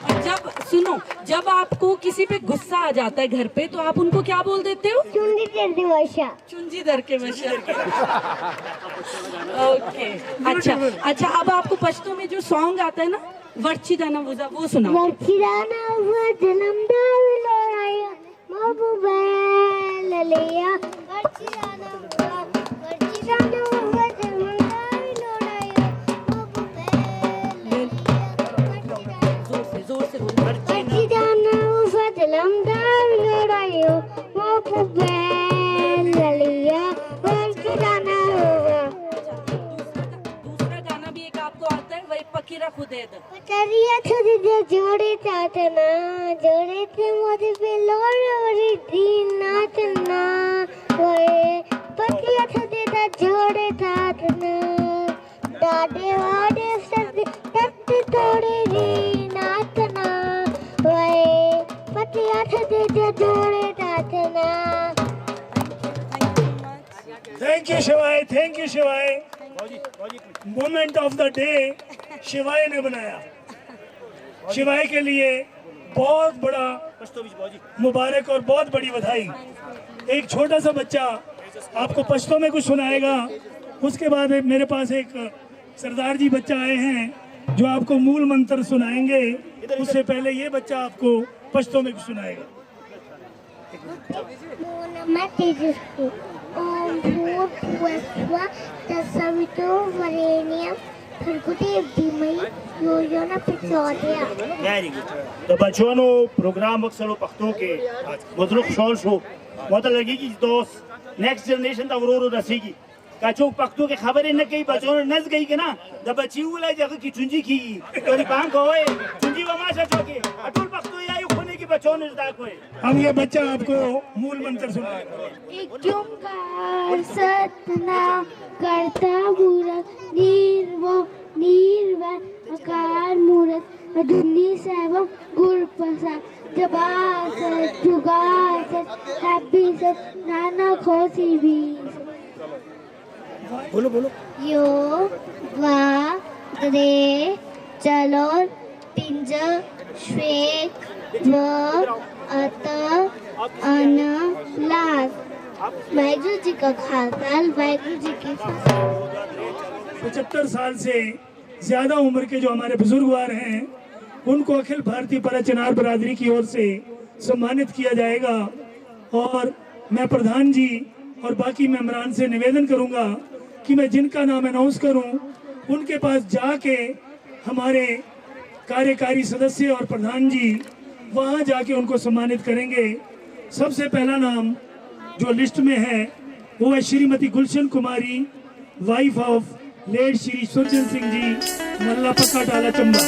Speaker 11: और जब सुनो, जब आपको किसी पे गुस्सा आ जाता है घर पे तो आप उनको क्या बोल देते हो?
Speaker 6: चुंजी दर के वशा।
Speaker 11: चुंजी दर के वशा। ओके। अच्छा अब आपको पश्तो में जो सॉन्ग आता है ना, वर्ची दाना वुजा, वो सुना।
Speaker 6: वर्ची दाना वुजा जन्म दावी लोराया महबूबा ललिया। वर्ची दाना वुजा जन्म दावी लोराया महबूबा ललिया।
Speaker 11: जोर से बोलो।
Speaker 6: वर्ची दाना वुजा जन्म दावी लोराया महबूबा ललिया। वर्ची दाना वुजा।
Speaker 11: दूसरा गाना भी एक आपको आता है, वही पकीरा खुदेद।
Speaker 6: पतरिया छुदी दे जोड़े चाटना जोड़े थे मोदी पे लोरी दी नाचना ओए। पतरिया छुदी दे जोड़े चाटना डाडे वाडे सद तत तोड़े दी नाचना ओए। पतरिया छुदी दे जोड़े चाटना।
Speaker 7: थैंक यू शिवाय, थैंक यू शिवाय। मोमेंट ऑफ द डे शिवाय ने बनाया। शिवाय के लिए बहुत बड़ा मुबारक और बहुत बड़ी बधाई। एक छोटा सा बच्चा आपको पश्तो में कुछ सुनाएगा, उसके बाद मेरे पास एक सरदार जी बच्चा आए हैं जो आपको मूल मंत्र सुनाएंगे। उससे पहले ये बच्चा आपको पश्तो में कुछ सुनाएगा।
Speaker 6: ओम भूर्भुवस्सुवः तत्सवितुर्वरेण्यं भर्गो धीमहि यो यो न प्रचोदयात्।
Speaker 10: Very good. तो बच्चों प्रोग्राम मकसद पख्तों के मजरूक शॉल शो मतलब लगेगी दोस्त नेक्स्ट जनरेशन तक रो रसेगी। काचो पख्तों के खबर न कई बच्चों ने नस गई के ना द बच्ची उला जगह की चुंजी की तो पांग होए चुंजी वमाशा चौके अटुल पख्तों या यू खोने की बच्चों ने दाग होए।
Speaker 7: हम ये बच्चा आपको मूल मंत्र सुनाएगा।
Speaker 6: एक ओंकार सतनाम करता मूरत निर्वाण अकार मूरत अधुनी सेवम गुर प्रसाद जबासत जुगासत हैप्पीसत नाना खोसी भी।
Speaker 10: बोलो बोलो।
Speaker 6: यो वा द्रे चलो पिंज श्वेक व अत अन लास। वाहिगुरु जी का खालसा, वाहिगुरु जी की
Speaker 7: 75 साल से ज्यादा उम्र के जो हमारे बुजुर्गवार हैं उनको अखिल भारतीय परचनार बरादरी की ओर से सम्मानित किया जाएगा। और मैं प्रधान जी और बाकी मेंबरान से निवेदन करूंगा कि मैं जिनका नाम अनाउंस करूं उनके पास जाके हमारे कार्यकारी सदस्य और प्रधान जी वहां जाके उनको सम्मानित करेंगे। सबसे पहला नाम जो लिस्ट में है वो है Shrimati Gulshan Kumari, wife of late Shri Surjan Singh ji Malla Pakka Dala Chamba.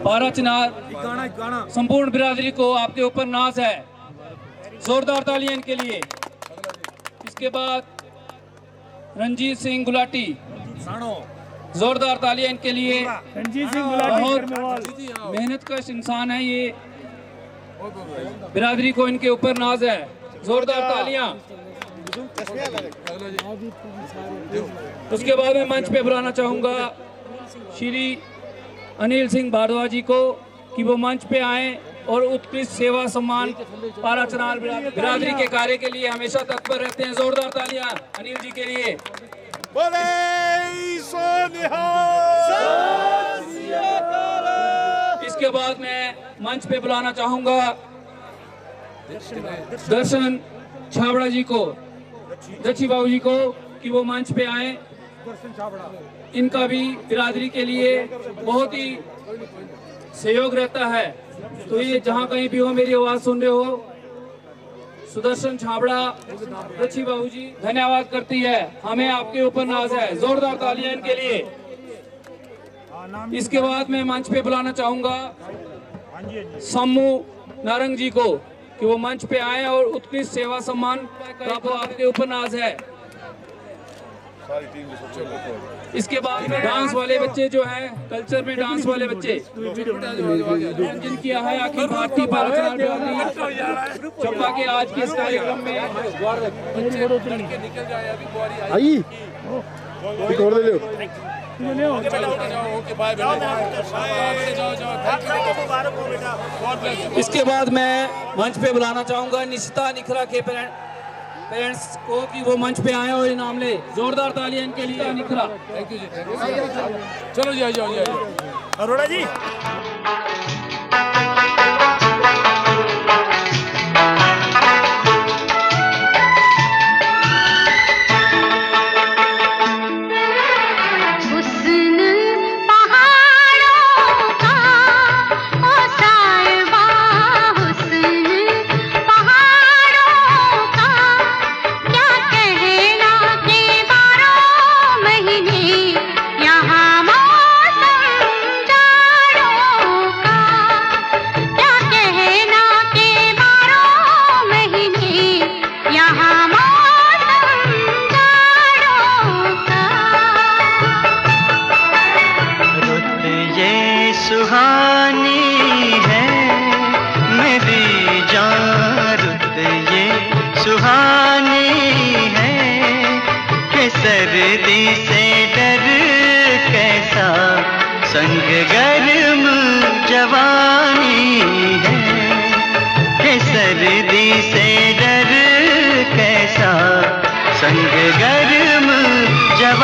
Speaker 12: पारा चिनार संपूर्ण बिरादरी को आपके ऊपर नाज है, जोरदार तालियां इनके लिए। इसके बाद रंजीत सिंह गुलाटी, जोरदार तालियां इनके लिए।
Speaker 7: रंजीत सिंह गुलाटी
Speaker 12: बहुत मेहनत कश इंसान है ये, बिरादरी को इनके ऊपर नाज है, जोरदार तालियां। उसके बाद मैं मंच पे बुलाना चाहूंगा श्री अनिल सिंह भारद्वाज जी को कि वो मंच पे आए और उत्कृष्ट सेवा सम्मान पारा चिनार बिरादरी के कार्य के लिए हमेशा तत्पर रहते हैं। जोरदार तालियां अनिल जी के लिए। इसके बाद मैं मंच पे बुलाना चाहूंगा दर्शन छाबड़ा जी को, दक्षी बाबू जी को कि वो मंच पे आए। इनका भी बिरादरी के लिए बहुत ही सहयोग रहता है, तो ये जहाँ कहीं भी हो मेरी आवाज सुन रहे हो, सुदर्शन छाबड़ा दक्षी बाबू जी धन्यवाद करती है, हमें आपके ऊपर नाज है, जोरदार तालियां इनके लिए। इसके बाद मैं मंच पे बुलाना चाहूंगा सम्मू नारंग जी को कि वो मंच पे आए और उत्कृष्ट सेवा सम्मान को आपके ऊपर नाज है। इसके बाद में डांस वाले बच्चे जो हैं, कल्चर में डांस वाले बच्चे आयोजन किया है अखिल भारतीय पारा चिनार बिरादरी चंबा के आज के इस कार्यक्रम में। इसके बाद मैं मंच पे बुलाना चाहूंगा निशिता निखरा के पेरेंट्स को कि वो मंच पे आए और इनाम ले, जोरदार तालियां इनके लिए। निखरा थैंक यू जी, चलो जी, आ जाओ अरोड़ा जी।
Speaker 6: क्या कहना के
Speaker 13: सर्दी से डर कैसा संग गर्म जवानी है कि सर्दी से डर कैसा संग गर्म जवानी